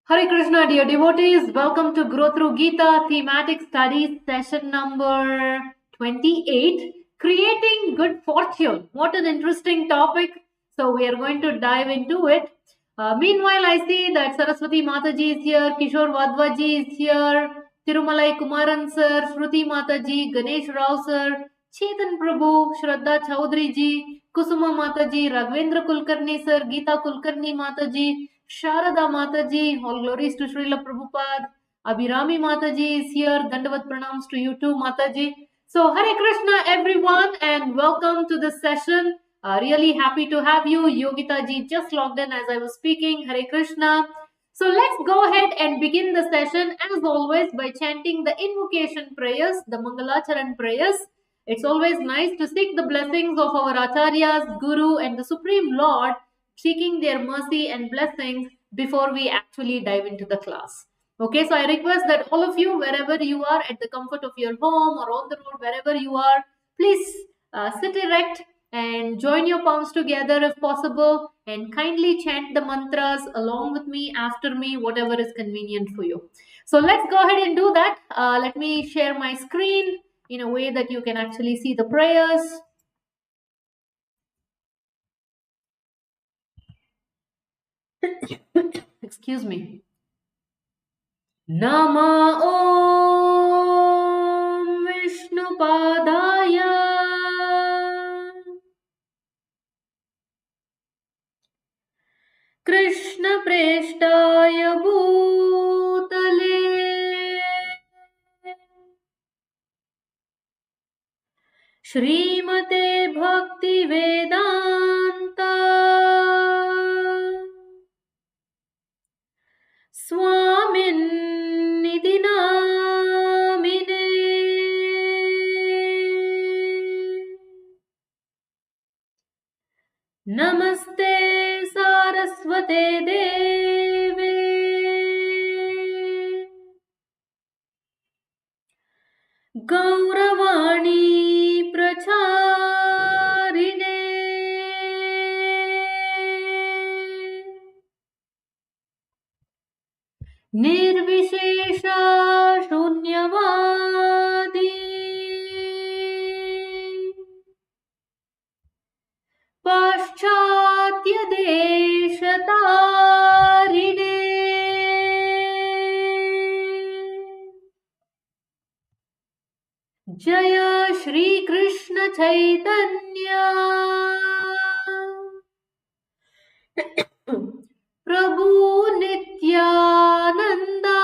Hare Krishna, dear devotees. Welcome to Grow Through Gita Thematic Studies session number 28, Creating Good Fortune. What an interesting topic. So we are going to dive into it. Meanwhile, I see that Saraswati Mataji is here, Kishore Vadvaji is here, Tirumalai Kumaran sir, Shruti Mataji, Ganesh Rao sir, Chetan Prabhu, Shraddha Chaudhary ji, Kusuma Mataji, Raghavendra Kulkarni sir, Gita Kulkarni Mataji, Sharada Mataji, all glories to Srila Prabhupada. Abhirami Mataji is here. Dandavat pranams to you too, Mataji. So, Hare Krishna, everyone, and welcome to this session. Really happy to have you. Yogita ji just logged in as I was speaking. Hare Krishna. So, let's go ahead and begin the session as always by chanting the invocation prayers, the Mangalacharan prayers. It's always nice to seek the blessings of our Acharyas, Guru, and the Supreme Lord, seeking their mercy and blessings before we actually dive into the class. Okay, so I request that all of you, wherever you are, at the comfort of your home or on the road, wherever you are, please sit erect and join your palms together if possible, and kindly chant the mantras along with me, after me, whatever is convenient for you. So let's go ahead and do that. Let me share my screen in a way that you can actually see the prayers. Excuse me. Nama Om Vishnupadaya Krishna Preshtaya Bhutale Srimate Bhakti Vedanta Swamin Nidhi Namine Namaste Saraswate Deve Gauravani Pracharine Nirvishesha Shunyavadi Paschatya Deshatarine Jaya Shri Krishna Chaitanya Prabhu Nityananda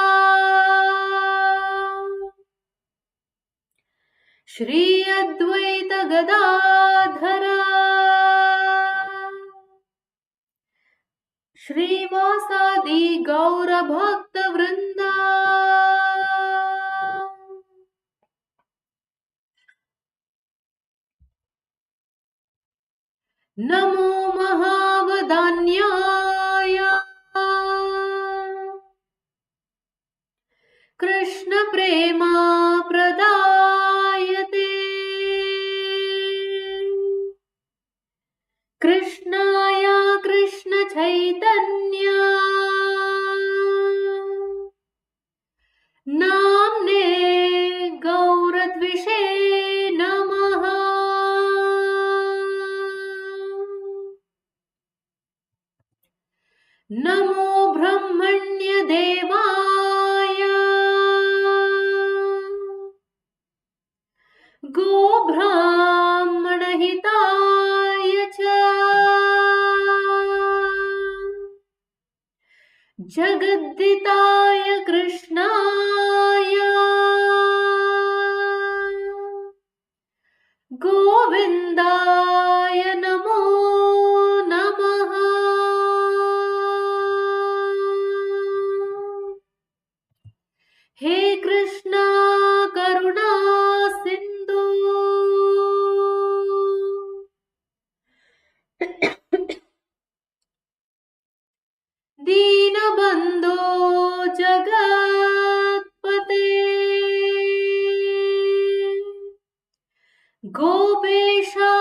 Shri Advaita Gadadhara Shri Vasadi Gaura Bhakta Vrinda Namo Mahavadanyaya Krishna Prema Pradayate Krishnaya Krishna Chaitanya Namne Gauradvishe Namaha. Namo Brahmanya Devaya Go Brahmana Hitaya Cha Jagadditaya Krishnaya Govindaya Namo Namaha. Hey Krishna Karuna Sindhu Deenabandho Jagatpate Gopesha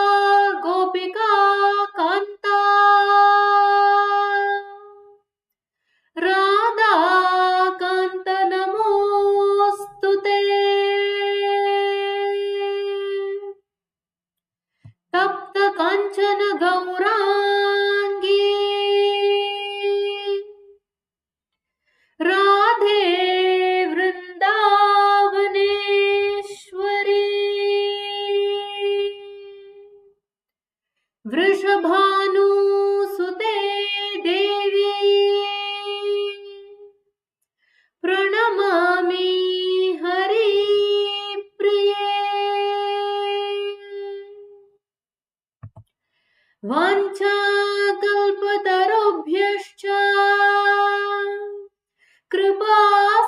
Gopika तप्त कांचन गौरांगी राधे वृंदावनेश्वरी वृषभानुसुते देवी प्रणमामि हरिप्रिये वाञ्छाकल्पतरुभ्यश्च कृपा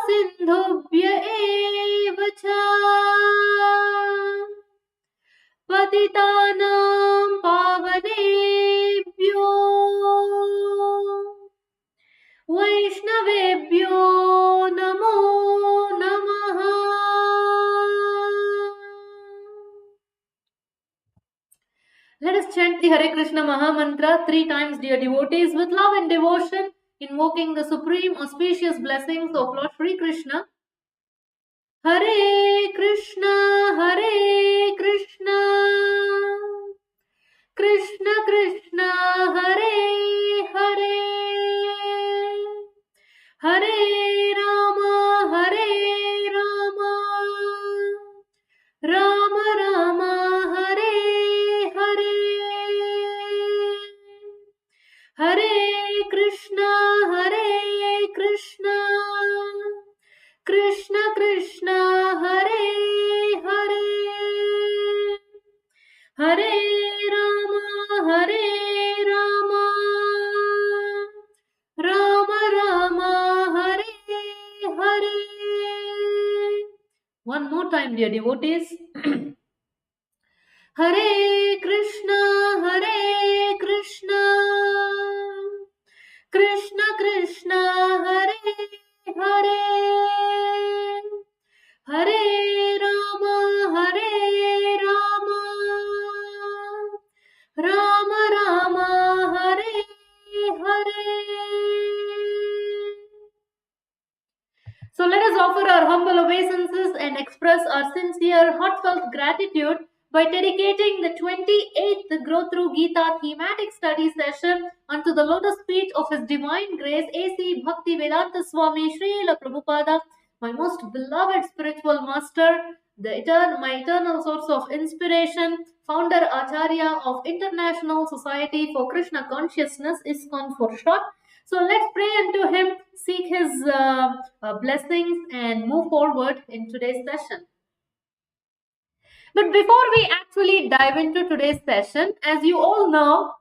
सिन्धुभ्य एव च पतितानां पावनेभ्यो वैष्णवेभ्यो नमो नमः. Let us chant the Hare Krishna Maha Mantra 3 times, dear devotees, with love and devotion, invoking the supreme auspicious blessings of Lord Shri Krishna. Hare Krishna, Hare Krishna, Krishna Krishna, Hare Hare, Hare Rama, Hare Rama, Rama Rama, Hare Hare, Hare Krishna, Hare Krishna, Krishna Krishna, Hare Hare, Hare Rama, Hare Rama, Rama Rama, Hare Hare. One more time, dear devotees. Hare Krishna, Hare Krishna, Krishna Krishna, Hare Hare, Hare Rama, Hare Rama, Rama Rama, Hare Hare. So let us offer our humble obeisances and express our sincere, heartfelt gratitude by dedicating the 28th Grow Through Gita thematic study session unto the lotus feet of His Divine Grace A.C. Bhakti Vedanta Swami Srila Prabhupada, my most beloved spiritual master, my eternal source of inspiration, founder Acharya of International Society for Krishna Consciousness, ISKCON for short. So let's pray unto Him, seek His blessings and move forward in today's session. But before we actually dive into today's session, as you all know,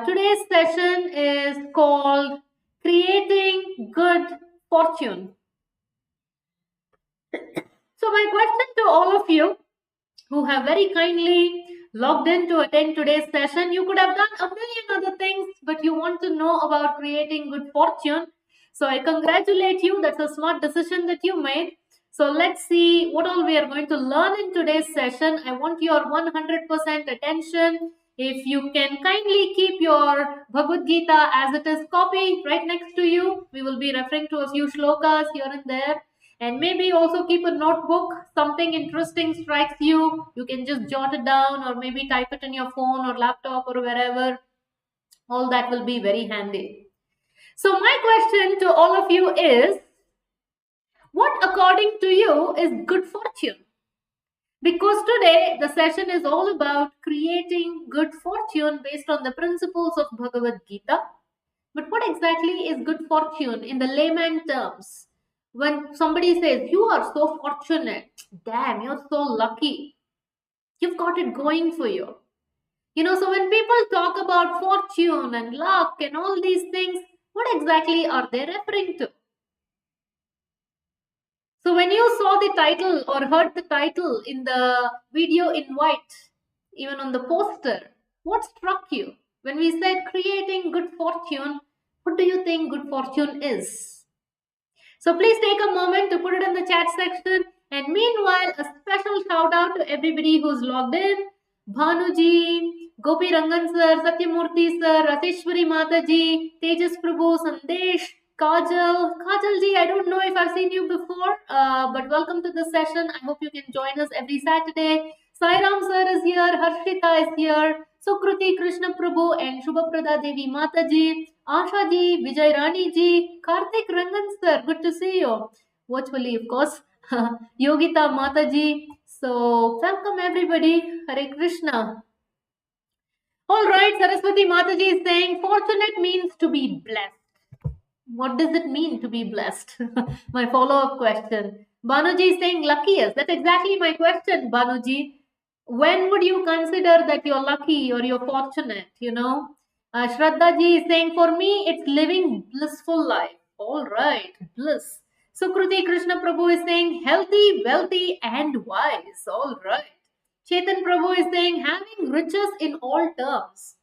today's session is called Creating Good Fortune. So my question to all of you who have very kindly logged in to attend today's session, you could have done a million other things, but you want to know about creating good fortune. So I congratulate you. That's a smart decision that you made. So let's see what all we are going to learn in today's session. I want your 100% attention. If you can kindly keep your Bhagavad Gita as it is copy right next to you. We will be referring to a few shlokas here and there. And maybe also keep a notebook. Something interesting strikes you, you can just jot it down or maybe type it in your phone or laptop or wherever. All that will be very handy. So my question to all of you is, what according to you is good fortune? Because today the session is all about creating good fortune based on the principles of Bhagavad Gita. But what exactly is good fortune in the layman terms? When somebody says, you are so fortunate, damn, you're so lucky, you've got it going for you. You know, so when people talk about fortune and luck and all these things, what exactly are they referring to? So when you saw the title or heard the title in the video invite, even on the poster, what struck you? When we said creating good fortune, what do you think good fortune is? So please take a moment to put it in the chat section. And meanwhile, a special shout out to everybody who's logged in. Bhanuji, Gopi Rangan sir, Satyamurthy sir, Rateshwari Mataji, Tejas Prabhu, Sandesh, Kajal. Kajal ji, I don't know if I've seen you before, but welcome to the session. I hope you can join us every Saturday. Sairam sir is here, Harshita is here, Sukruti Krishna Prabhu and Shubhaprada Devi Mataji, Asha ji, Vijay Rani ji, Karthik Rangan sir, good to see you. Virtually, of course. Yogita Mataji. So, welcome everybody. Hare Krishna. Alright, Saraswati Mataji is saying, fortunate means to be blessed. What does it mean to be blessed? My follow-up question. Banuji is saying luckiest. That's exactly my question, Banuji. When would you consider that you're lucky or you're fortunate, Shraddha ji is saying, for me, it's living blissful life. All right, bliss. Sukruti Krishna Prabhu is saying, healthy, wealthy, and wise. All right. Chetan Prabhu is saying, having riches in all terms.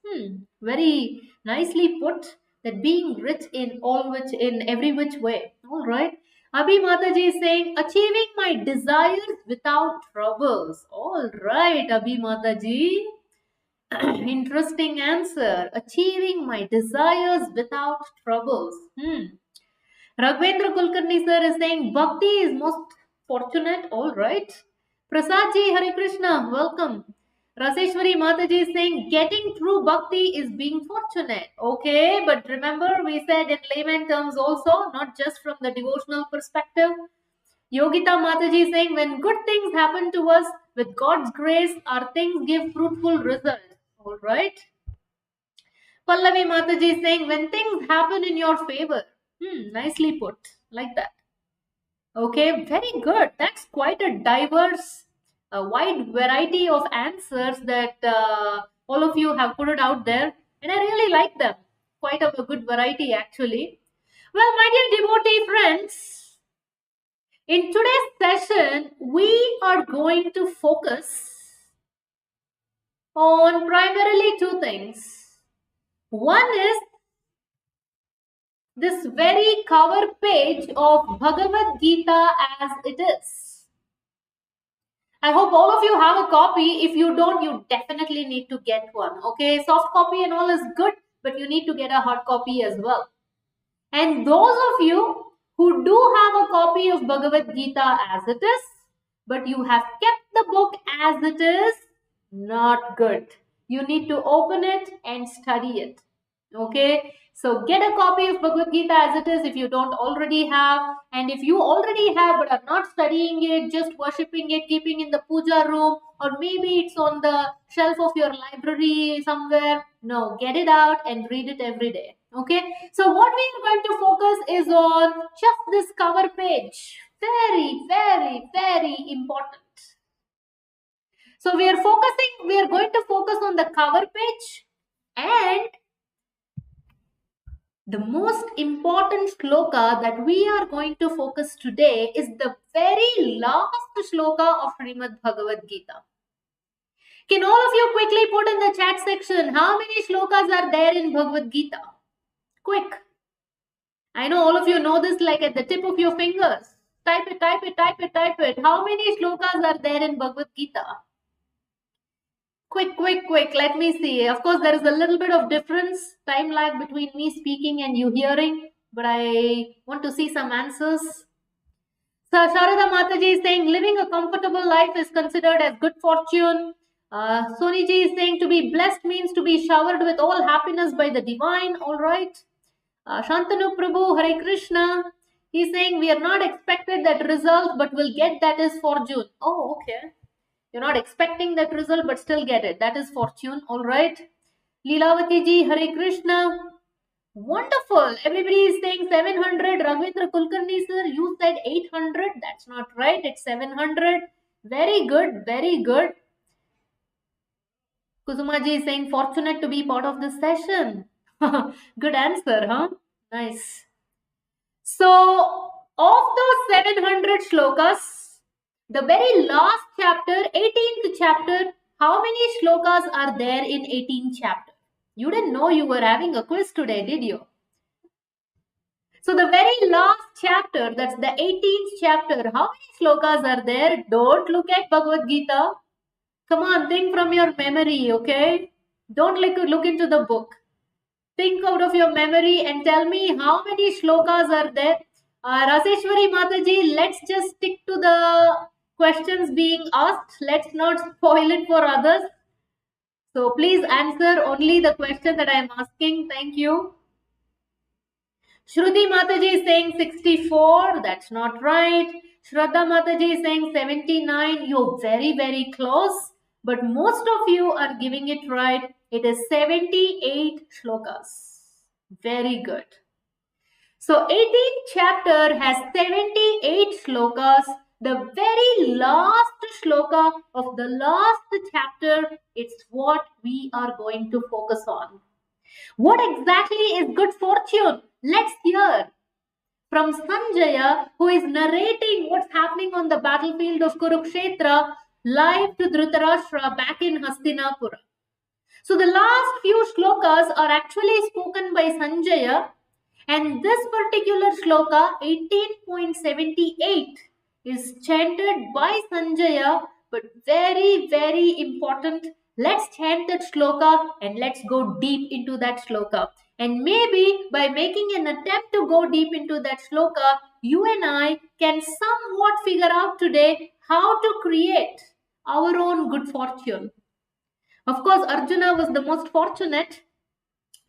Very nicely put, that being rich in every which way. All right. Abhi Mataji is saying, achieving my desires without troubles. All right, Abhi Mataji. Interesting answer. Achieving my desires without troubles. Raghvendra Kulkarni sir is saying, bhakti is most fortunate. All right. Prasad ji, Hare Krishna, welcome. Raseshwari Mataji is saying, getting true bhakti is being fortunate. Okay, but remember we said in layman terms also, not just from the devotional perspective. Yogita Mataji is saying, when good things happen to us, with God's grace, our things give fruitful results. All right. Pallavi Mataji is saying, when things happen in your favor. Nicely put, like that. Okay, very good. That's quite a diverse, wide variety of answers that all of you have put it out there. And I really like them. Quite a good variety, actually. Well, my dear devotee friends, in today's session, we are going to focus on primarily two things. One is this very cover page of Bhagavad Gita as it is. I hope all of you have a copy. If you don't, you definitely need to get one. Okay, soft copy and all is good, but you need to get a hard copy as well. And those of you who do have a copy of Bhagavad Gita as it is, but you have kept the book as it is, not good. You need to open it and study it. Okay, so get a copy of Bhagavad Gita as it is if you don't already have, and if you already have but are not studying it, just worshipping it, keeping in the puja room, or maybe it's on the shelf of your library somewhere, no, get it out and read it every day. Okay, so what we are going to focus is on just this cover page. Very, very, very important. So we are going to focus on the cover page, and the most important shloka that we are going to focus today is the very last shloka of Srimad Bhagavad Gita. Can all of you quickly put in the chat section how many shlokas are there in Bhagavad Gita? Quick. I know all of you know this like at the tip of your fingers. Type it, type it, type it, type it. How many shlokas are there in Bhagavad Gita? Quick, quick, quick. Let me see. Of course, there is a little bit of difference, time lag between me speaking and you hearing, but I want to see some answers. So, Sharada Mataji is saying, living a comfortable life is considered as good fortune. Soniji is saying, to be blessed means to be showered with all happiness by the divine. All right. Shantanu Prabhu, Hare Krishna. He's saying, we are not expected that result, but will get that is fortune. Oh, okay. You're not expecting that result, but still get it. That is fortune. All right. Leelavati ji, Hare Krishna. Wonderful. Everybody is saying 700. Raghvendra Kulkarni sir, you said 800. That's not right. It's 700. Very good. Very good. Kusuma ji is saying fortunate to be part of this session. Good answer, huh? Nice. So, of those 700 shlokas, the very last chapter, 18th chapter, how many shlokas are there in 18th chapter? You didn't know you were having a quiz today, did you? So the very last chapter, that's the 18th chapter, how many shlokas are there? Don't look at Bhagavad Gita. Come on, think from your memory, okay? Don't look into the book. Think out of your memory and tell me how many shlokas are there. Raseshwari Mataji, let's just stick to the questions being asked. Let's not spoil it for others. So please answer only the question that I am asking. Thank you. Shruti Mataji is saying 64. That's not right. Shraddha Mataji is saying 79. You're very, very close. But most of you are giving it right. It is 78 shlokas. Very good. So 18th chapter has 78 shlokas. The very last shloka of the last chapter, it's what we are going to focus on. What exactly is good fortune? Let's hear from Sanjaya, who is narrating what's happening on the battlefield of Kurukshetra live to Dhritarashtra back in Hastinapura. So the last few shlokas are actually spoken by Sanjaya, and this particular shloka, 18.78, is chanted by Sanjaya, but very, very important. Let's chant that shloka and let's go deep into that shloka. And maybe by making an attempt to go deep into that shloka, you and I can somewhat figure out today how to create our own good fortune. Of course, Arjuna was the most fortunate.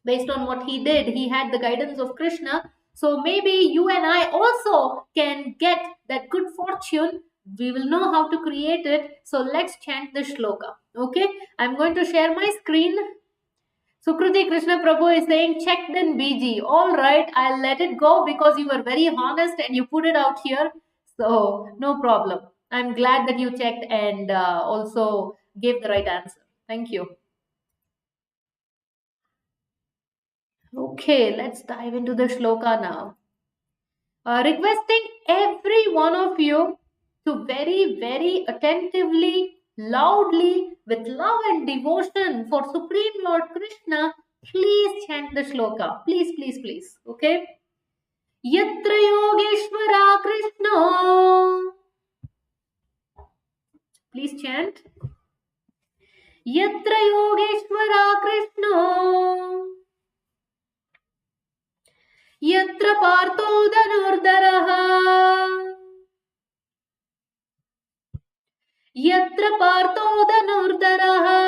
Based on what he did, he had the guidance of Krishna. So maybe you and I also can get that good fortune. We will know how to create it. So let's chant the shloka. Okay, I'm going to share my screen. Sukruti Krishna Prabhu is saying checked in BG. All right, I'll let it go because you were very honest and you put it out here. So no problem. I'm glad that you checked and also gave the right answer. Thank you. Okay, let's dive into the shloka now. Requesting every one of you to very, very attentively, loudly, with love and devotion for Supreme Lord Krishna, please chant the shloka. Please, please, please. Okay? Yatra Yogeshwara Krishna. Please chant. Yatra Yogeshwara Krishna. Yatra Partho Dhanurdaraha. Yatra Partho Dhanurdaraha.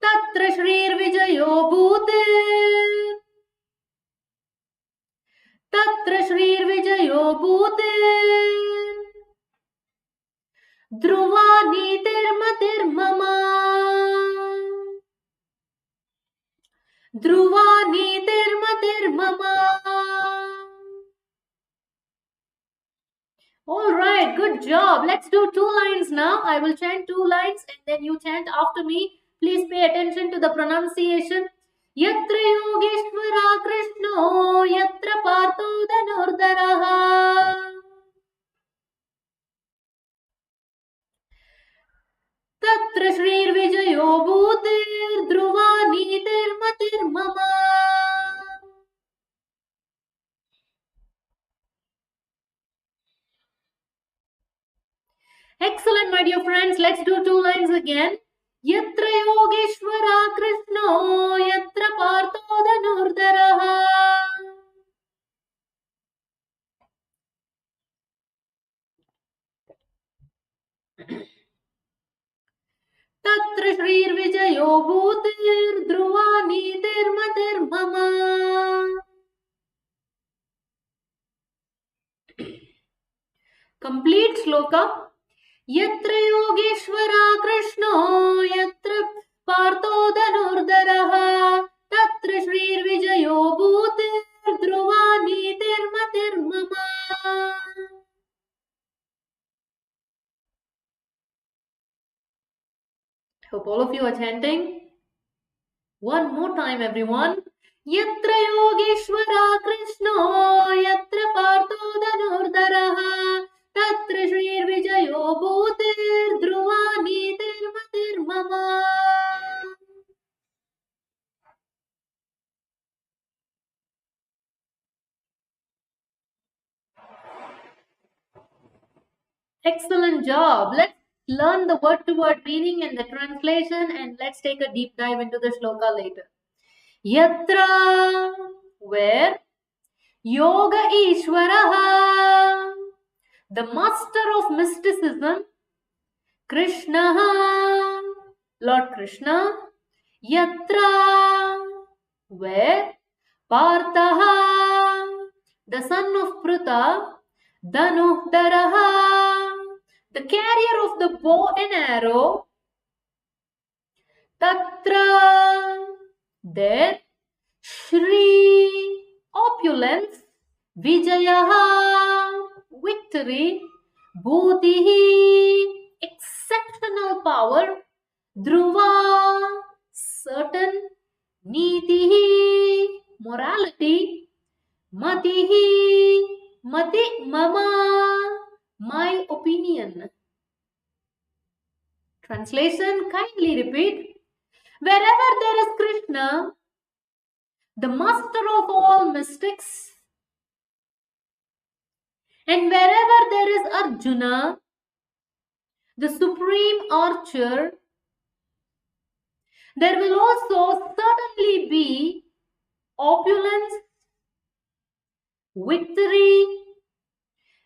Tatra Shrir Vijayo Bhutir. Tatra Shrir Vijayo Bhutir. Dhruva Nitirmatir Mama. Dhruva Nitirmatir Mama. All right, good job. Let's do 2 lines now. I will chant 2 lines and then you chant after me. Please pay attention to the pronunciation. Yatra Yogeshwara Krishno, Yatra Partho Dhanurdaraha. Tatra Shrir Vijayo Bhutir, Dhruva Nitirmatir Mama. Excellent, my dear friends. Let's do 2 lines again. Yatra Yogeshwara Krishno, Yatra Partho Dhanurdaraha. Tatra Shrir Vijayo Bhutir, Dhruva Nitirmatir Mama. Complete shloka. Yatra Yogeshwara Krishno, Yatra Partho Dhanurdaraha. Tatra Shrir Vijayo Bhutir, Dhruva Nitirmatir Mama. Hope all of you are chanting. One more time, everyone. Yatra Yogeshwara Krishno, Yatra Partho Dhanurdaraha. Tatra Shrir Vijayo Bhutir, Dhruva Nitirmatir Mama. Excellent job. Let's learn the word-to-word meaning and the translation, and let's take a deep dive into the shloka later. Yatra, where? Yoga Ishwaraha, the master of mysticism, Krishna, Lord Krishna, Yatra, where, Parthaha, the son of Pruta, Dhanuhdaraha, the carrier of the bow and arrow, Tatra, there, Shri, opulence, Vijayaha, victory, Bodhihi, exceptional power, Dhruva, certain, Nitihi, morality, Matihi, Mati Mama, my opinion. Translation, kindly repeat. Wherever there is Krishna, the master of all mystics, and wherever there is Arjuna, the supreme archer, there will also certainly be opulence, victory,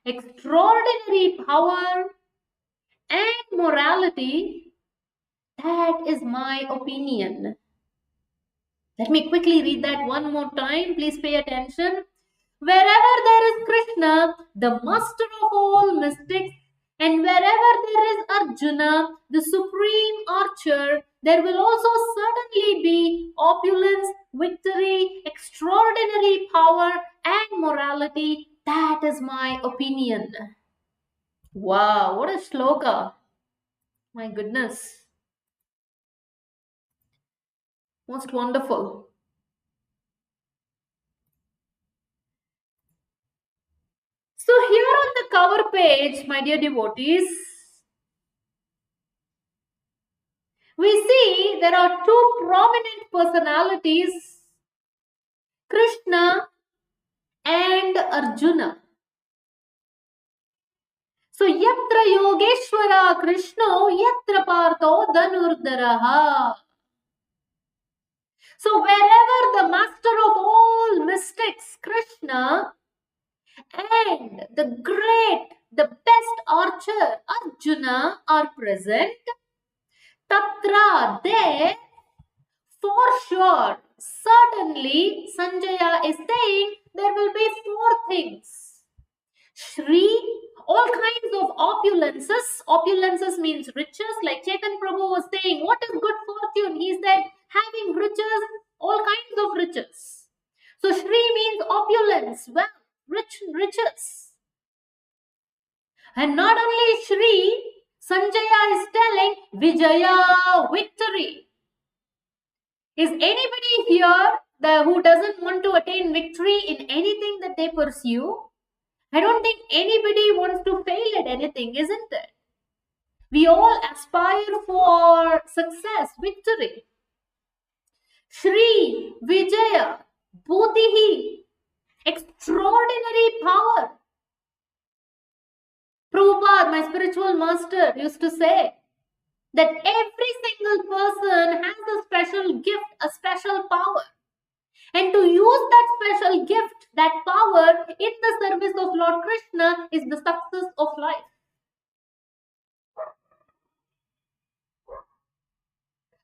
extraordinary power, and morality. That is my opinion. Let me quickly read that one more time. Please pay attention. Wherever there is Krishna, the master of all mystics, and wherever there is Arjuna, the supreme archer, there will also certainly be opulence, victory, extraordinary power, and morality. That is my opinion. Wow, what a shloka. My goodness. Most wonderful. So here on the cover page, my dear devotees, we see there are two prominent personalities, Krishna and Arjuna. So yatra yogeshwara Krishno, yatra partho dhanurdaraha. So wherever the master of all mystics, Krishna, and the great, the best archer, Arjuna, are present, Tatra, there, for sure, certainly, Sanjaya is saying there will be four things. Shri, all kinds of opulences. Opulences means riches. Like Chaitanya Prabhu was saying, what is good fortune? He said, having riches, all kinds of riches. So Shri means opulence, wealth, riches. And not only Shri, Sanjaya is telling Vijaya, victory. Is anybody here who doesn't want to attain victory in anything that they pursue? I don't think anybody wants to fail at anything, isn't it? We all aspire for success, victory. Shri, Vijaya, Bodhihi, extraordinary power. Prabhupada, my spiritual master, used to say that every single person has a special gift, a special power. And to use that special gift, that power in the service of Lord Krishna is the success of life.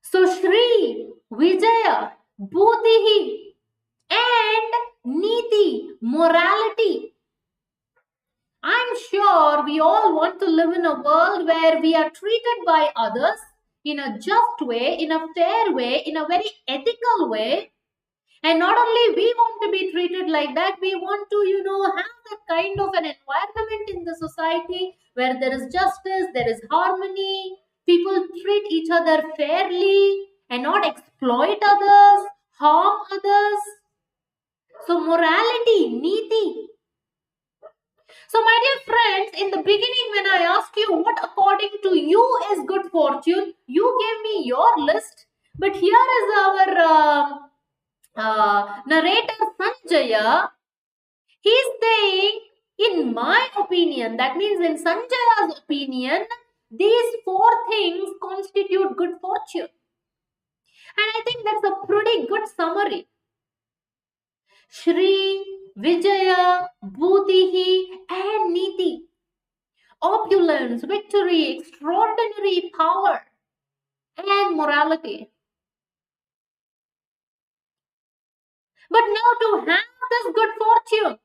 So Shri, Vijaya, Bodhihi, and Niti, morality. I'm sure we all want to live in a world where we are treated by others in a just way, in a fair way, in a very ethical way. And not only we want to be treated like that, we want to, have that kind of an environment in the society where there is justice, there is harmony, people treat each other fairly and not exploit others, harm others. So morality, niti. So my dear friends, in the beginning when I asked you what according to you is good fortune, you gave me your list. But here is our narrator Sanjaya. He's saying, in my opinion, that means in Sanjaya's opinion, these four things constitute good fortune. And I think that's a pretty good summary. Shri, Vijaya, Bhutihi, and Niti. Opulence, victory, extraordinary power, and morality. But now to have this good fortune,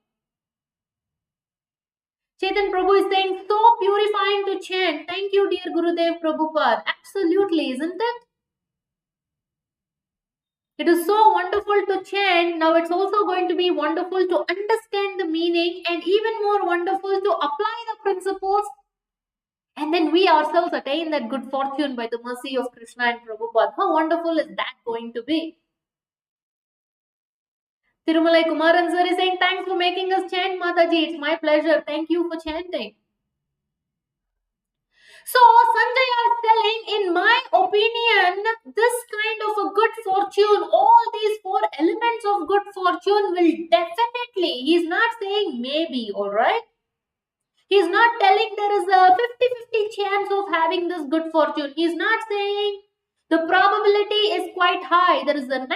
Chaitanya Prabhu is saying, so purifying to chant. Thank you, dear Gurudev Prabhupada. Absolutely, isn't it? It is so wonderful to chant. Now it's also going to be wonderful to understand the meaning and even more wonderful to apply the principles. And then we ourselves attain that good fortune by the mercy of Krishna and Prabhupada. How wonderful is that going to be? Tirumalai Kumaran sir is saying, thanks for making us chant, Mataji. It's my pleasure. Thank you for chanting. So Sanjaya is telling, in my opinion, this kind of a good fortune, all these four elements of good fortune will definitely, he's not saying maybe, alright? He's not telling there is a 50-50 chance of having this good fortune. He's not saying the probability is quite high. There is a 90%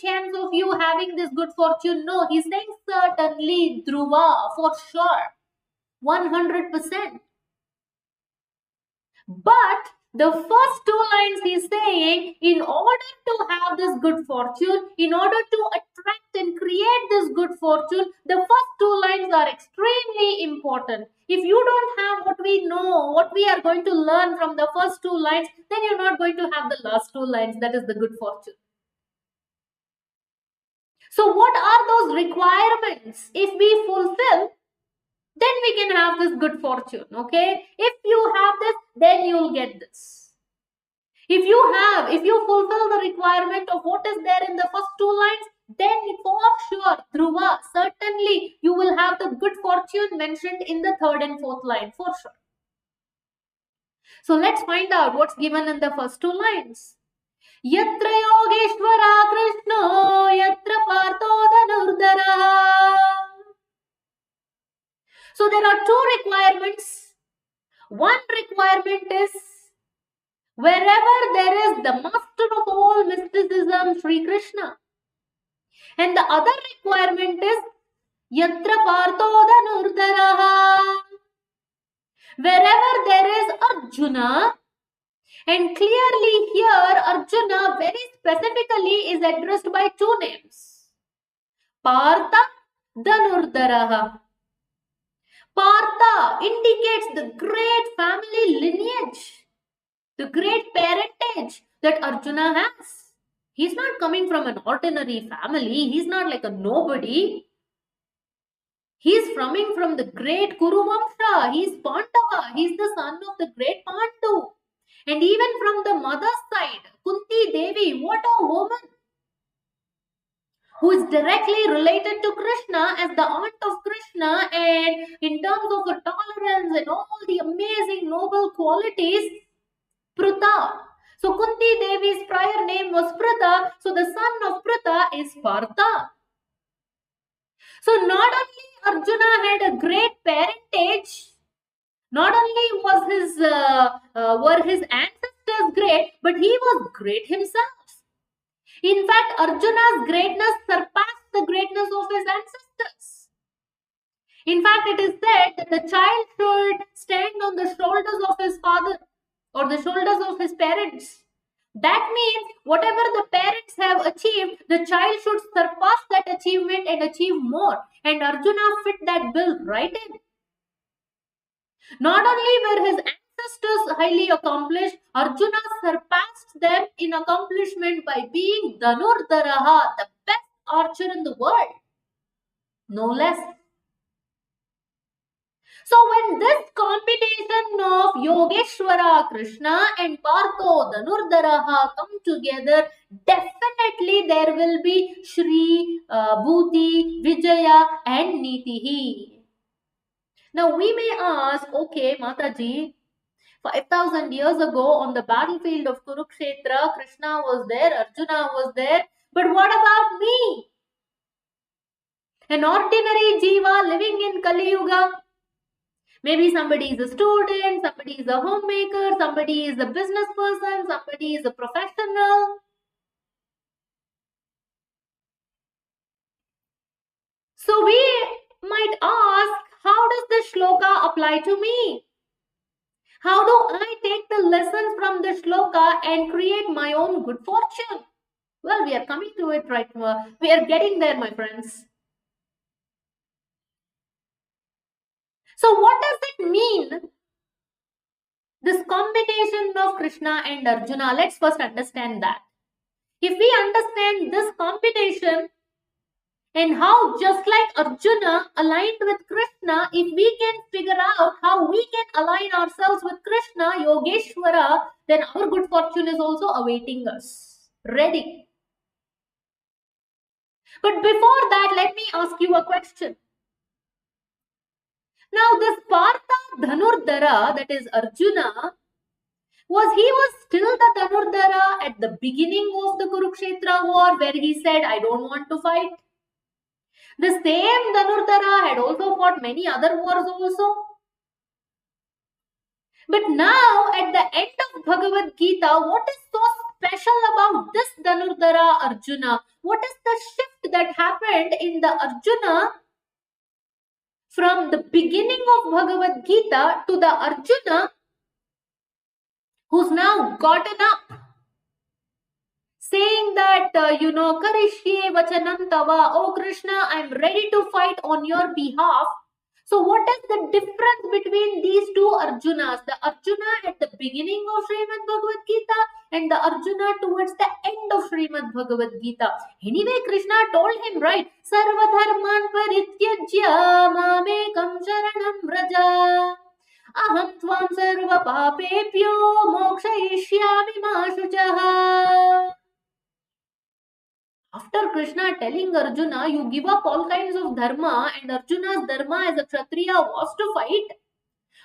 chance of you having this good fortune. No, he's saying certainly, Dhruva, for sure. 100%. But the first two lines he's saying, in order to have this good fortune, in order to attract and create this good fortune, the first two lines are extremely important. If you don't have what we know, what we are going to learn from the first two lines, then you're not going to have the last two lines, that is the good fortune. So what are those requirements? If we fulfill, then we can have this good fortune, okay? If you have this, then you'll get this. If you fulfill the requirement of what is there in the first two lines, then for sure, Dhruva, certainly you will have the good fortune mentioned in the third and fourth line, for sure. So let's find out what's given in the first two lines. Yatra Yogeshwara Krishna, Yatra Partho Dhanurdara. So there are two requirements. One requirement is wherever there is the master of all mysticism, Sri Krishna. And the other requirement is Yatra Partho Dhanurdara. Wherever there is Arjuna, and clearly here Arjuna very specifically is addressed by two names. Partha Dhanurdara. Partha indicates the great family lineage, the great parentage that Arjuna has. He's not coming from an ordinary family. He's not like a nobody. He's coming from the great Kuru Vamsha. He's Pandava. He's the son of the great Pandu. And even from the mother's side, Kunti Devi, what a woman, who is directly related to Krishna as the aunt of Krishna, and in terms of her tolerance and all the amazing noble qualities, Pruta. So Kunti Devi's prior name was Pruta, so the son of Pruta is Partha. So not only Arjuna had a great parentage, not only were his ancestors great, but he was great himself. In fact, Arjuna's greatness surpassed the greatness of his ancestors. In fact, it is said that the child should stand on the shoulders of his father or the shoulders of his parents. That means whatever the parents have achieved, the child should surpass that achievement and achieve more. And Arjuna fit that bill right in. Not only were his ancestors highly accomplished, Arjuna surpassed them in accomplishment by being Dhanurdaraha, the best archer in the world. No less. So when this combination of Yogeshwara Krishna and Partho Dhanurdaraha come together, definitely there will be Shri, Bhuti, Vijaya and Nitihi. Now we may ask, okay, Mataji, 5,000 years ago on the battlefield of Kurukshetra, Krishna was there, Arjuna was there, but what about me? An ordinary jiva living in Kali Yuga. Maybe somebody is a student, somebody is a homemaker, somebody is a business person, somebody is a professional. So we might ask, how does this shloka apply to me? How do I take the lessons from the shloka and create my own good fortune? Well, we are coming to it right now. We are getting there, my friends. So what does it mean, this combination of Krishna and Arjuna? Let's first understand that. If we understand this combination and how just like Arjuna aligned with Krishna, if we can figure out how we can align ourselves with Krishna, Yogeshwara, then our good fortune is also awaiting us. Ready. But before that, let me ask you a question. Now this Partha Dhanurdhara, that is Arjuna, was still the Dhanurdhara at the beginning of the Kurukshetra war where he said, I don't want to fight? The same Dhanurdhara had also fought many other wars also. But now at the end of Bhagavad Gita, what is so special about this Dhanurdhara Arjuna? What is the shift that happened in the Arjuna from the beginning of Bhagavad Gita to the Arjuna who's now gotten up, saying that, Karishye vachanam tava, oh Krishna, I'm ready to fight on your behalf. So what is the difference between these two Arjunas? The Arjuna at the beginning of Srimad Bhagavad Gita and the Arjuna towards the end of Srimad Bhagavad Gita. Anyway, Krishna told him, right, Sarva dharman parityajya mamekam sharanam vraja. Aham tvam sarva papepyo mokshayishyami ma shuchaha. After Krishna telling Arjuna, you give up all kinds of dharma, and Arjuna's dharma as a Kshatriya was to fight.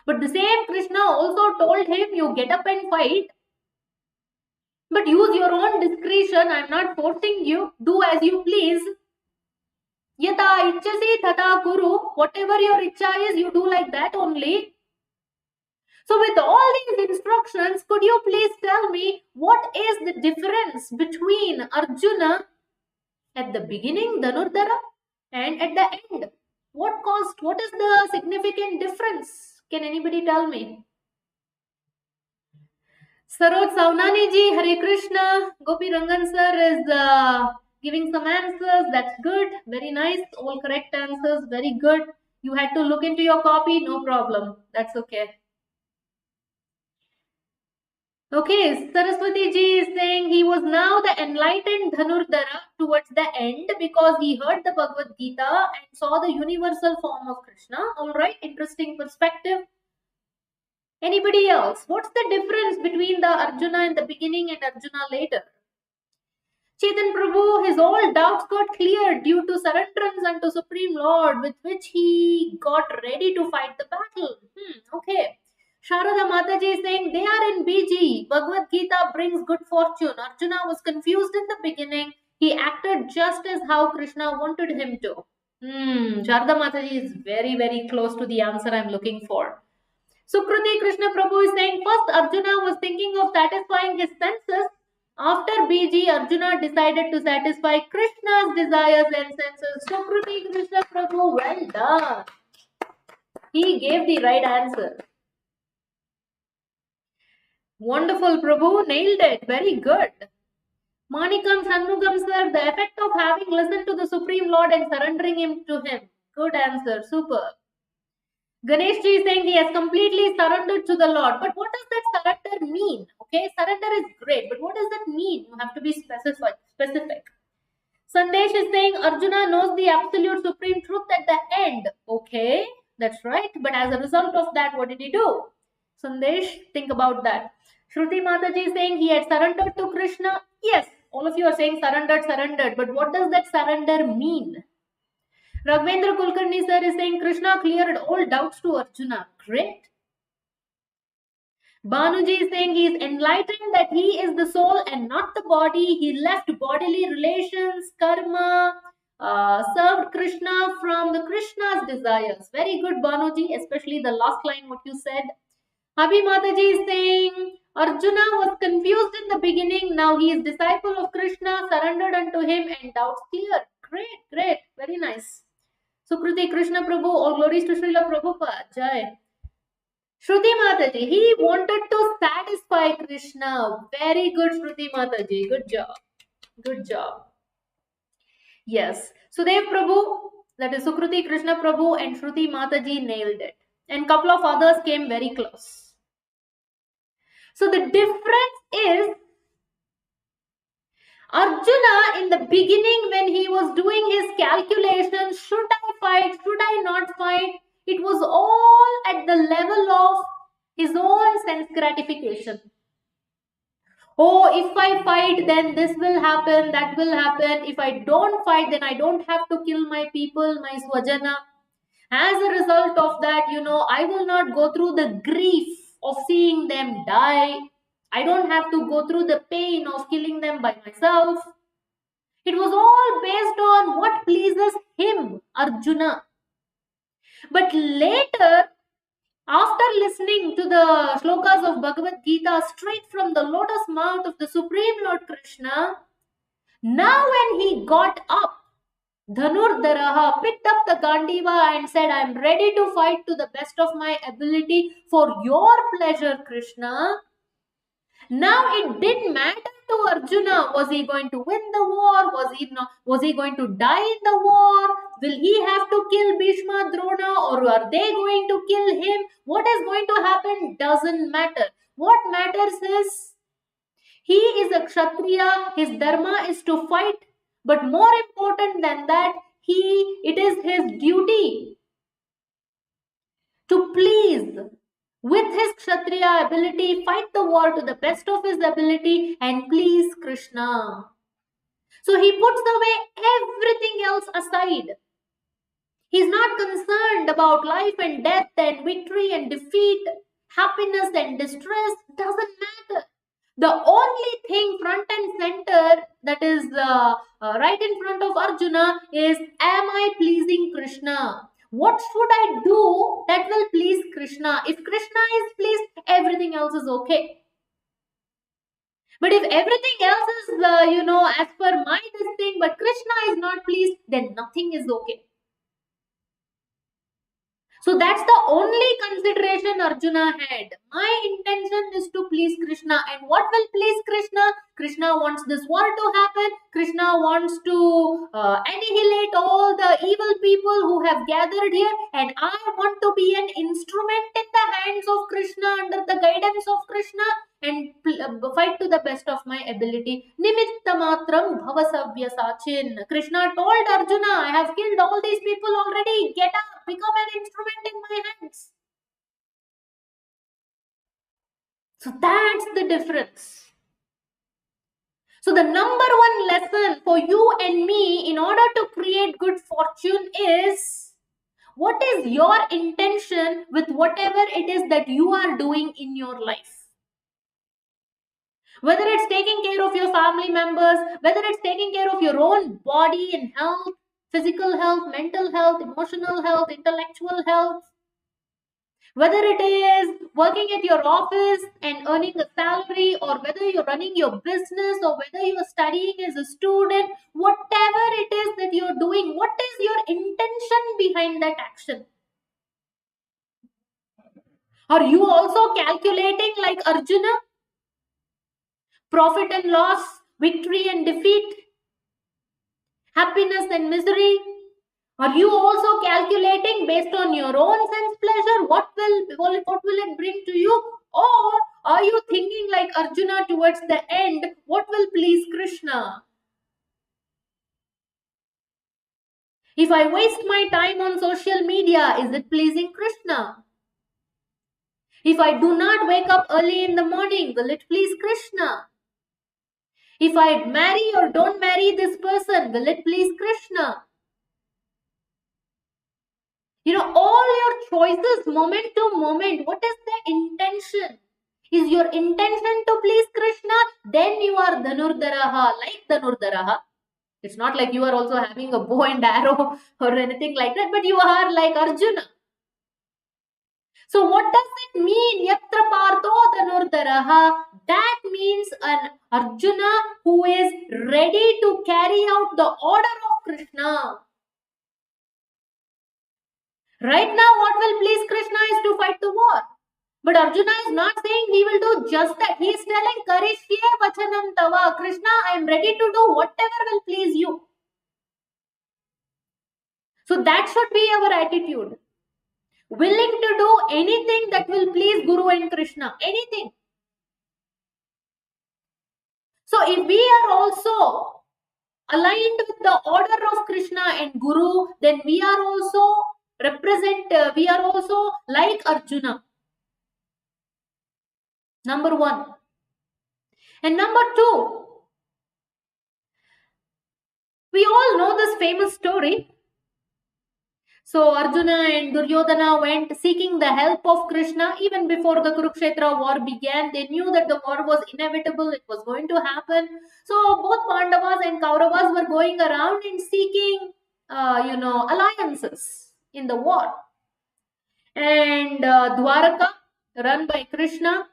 But the same Krishna also told him, you get up and fight. But use your own discretion. I am not forcing you. Do as you please. Yata ichchasi tata kuru. Whatever your ichcha is, you do like that only. So with all these instructions, could you please tell me what is the difference between Arjuna at the beginning, Dhanurdhara, and at the end? What is the significant difference? Can anybody tell me? Saroj Saunani ji, Hare Krishna. Gopi Rangan sir is giving some answers. That's good. Very nice. All correct answers. Very good. You had to look into your copy. No problem. That's okay. Okay, Saraswati ji is saying he was now the enlightened Dhanurdhara towards the end because he heard the Bhagavad Gita and saw the universal form of Krishna. Alright, interesting perspective. Anybody else? What's the difference between the Arjuna in the beginning and Arjuna later? Chetan Prabhu, his all doubts got cleared due to surrenderance unto Supreme Lord with which he got ready to fight the battle. Okay. Sharada Mataji is saying they are in BG. Bhagavad Gita brings good fortune. Arjuna was confused in the beginning. He acted just as how Krishna wanted him to. Sharada Mataji is very, very close to the answer I'm looking for. Sukruti Krishna Prabhu is saying first Arjuna was thinking of satisfying his senses. After BG, Arjuna decided to satisfy Krishna's desires and senses. Sukruti Krishna Prabhu, well done. He gave the right answer. Wonderful, Prabhu. Nailed it. Very good. Manikam Shanmugam sir, the effect of having listened to the Supreme Lord and surrendering him to him. Good answer. Super. Ganesh ji is saying he has completely surrendered to the Lord. But what does that surrender mean? Okay, surrender is great. But what does that mean? You have to be specific. Sandesh is saying Arjuna knows the absolute supreme truth at the end. Okay, that's right. But as a result of that, what did he do? Sandesh, think about that. Shruti Mataji is saying he had surrendered to Krishna. Yes, all of you are saying surrendered. But what does that surrender mean? Raghavendra Kulkarni sir is saying Krishna cleared all doubts to Arjuna. Great. Banuji is saying he is enlightened that he is the soul and not the body. He left bodily relations, karma, served Krishna from the Krishna's desires. Very good, Banuji, especially the last line what you said. Abhi Mataji is saying Arjuna was confused in the beginning. Now he is disciple of Krishna, surrendered unto him and doubts clear. Great. Very nice. Sukruti Krishna Prabhu, all glories to Srila Prabhupada. Jai. Shruti Mataji, he wanted to satisfy Krishna. Very good, Shruti Mataji. Good job. Good job. Yes. Sudev Prabhu, that is Sukruti Krishna Prabhu and Shruti Mataji nailed it. And couple of others came very close. So the difference is Arjuna in the beginning when he was doing his calculations, should I fight, should I not fight? It was all at the level of his own sense gratification. Oh, if I fight, then this will happen, that will happen. If I don't fight, then I don't have to kill my people, my swajana. As a result of that, I will not go through the grief of seeing them die. I don't have to go through the pain of killing them by myself. It was all based on what pleases him, Arjuna. But later, after listening to the shlokas of Bhagavad Gita straight from the lotus mouth of the Supreme Lord Krishna, now when he got up, Dhanurdharaha picked up the Gandiva and said, I am ready to fight to the best of my ability for your pleasure, Krishna. Now it didn't matter to Arjuna. Was he going to win the war? Was he going to die in the war? Will he have to kill Bhishma, Drona, or are they going to kill him? What is going to happen doesn't matter. What matters is he is a Kshatriya. His dharma is to fight. But more important than that, it is his duty to please, with his Kshatriya ability, fight the war to the best of his ability and please Krishna. So he puts away everything else aside. He's not concerned about life and death and victory and defeat, happiness and distress. Doesn't matter. The only thing front and center that is right in front of Arjuna is, am I pleasing Krishna? What should I do that will please Krishna? If Krishna is pleased, everything else is okay. But if everything else is, as per my this thing, but Krishna is not pleased, then nothing is okay. So that's the only consideration Arjuna had. My intention is to please Krishna. And what will please Krishna? Krishna wants this war to happen. Krishna wants to annihilate all the evil people who have gathered here. And I want to be an instrument in the hands of Krishna, under the guidance of Krishna, and fight to the best of my ability. Nimitta matram bhavasavya sachin. Krishna told Arjuna, I have killed all these people already. Get up, become an instrument in my hands. So that's the difference. So the number one lesson for you and me in order to create good fortune is, what is your intention with whatever it is that you are doing in your life? Whether it's taking care of your family members, whether it's taking care of your own body and health, physical health, mental health, emotional health, intellectual health, whether it is working at your office and earning a salary, or whether you're running your business, or whether you're studying as a student, whatever it is that you're doing, what is your intention behind that action? Are you also calculating like Arjuna? Profit and loss, victory and defeat, happiness and misery? Are you also calculating based on your own sense pleasure? What will it bring to you? Or are you thinking like Arjuna towards the end, what will please Krishna? If I waste my time on social media, is it pleasing Krishna? If I do not wake up early in the morning, will it please Krishna? If I marry or don't marry this person, will it please Krishna? All your choices, moment to moment, what is the intention? Is your intention to please Krishna? Then you are Dhanurdharaha, like Dhanurdharaha. It's not like you are also having a bow and arrow or anything like that, but you are like Arjuna. So what does it mean? Yatra partho Dhanurdharaha. That means an Arjuna who is ready to carry out the order of Krishna. Right now, what will please Krishna is to fight the war. But Arjuna is not saying he will do just that. He is telling, Karishye vachanam tava. Krishna, I am ready to do whatever will please you. So that should be our attitude. Willing to do anything that will please Guru and Krishna. Anything. So if we are also aligned with the order of Krishna and Guru, then we are also we are also like Arjuna. Number one. And number two, we all know this famous story. So Arjuna and Duryodhana went seeking the help of Krishna even before the Kurukshetra war began. They knew that the war was inevitable, it was going to happen. So both Pandavas and Kauravas were going around and seeking, alliances in the war. And Dwaraka, run by Krishna,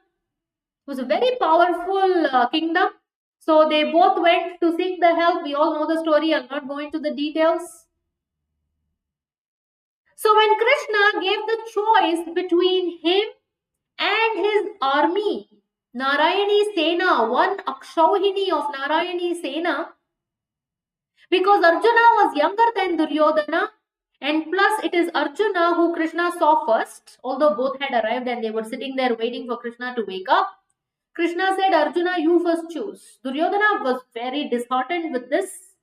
was a very powerful kingdom. So they both went to seek the help. We all know the story. I'll not go into the details. So when Krishna gave the choice between him and his army, Narayani Sena, one Akshauhini of Narayani Sena, because Arjuna was younger than Duryodhana, and plus it is Arjuna who Krishna saw first, although both had arrived and they were sitting there waiting for Krishna to wake up. Krishna said, Arjuna, you first choose. Duryodhana was very disheartened with this.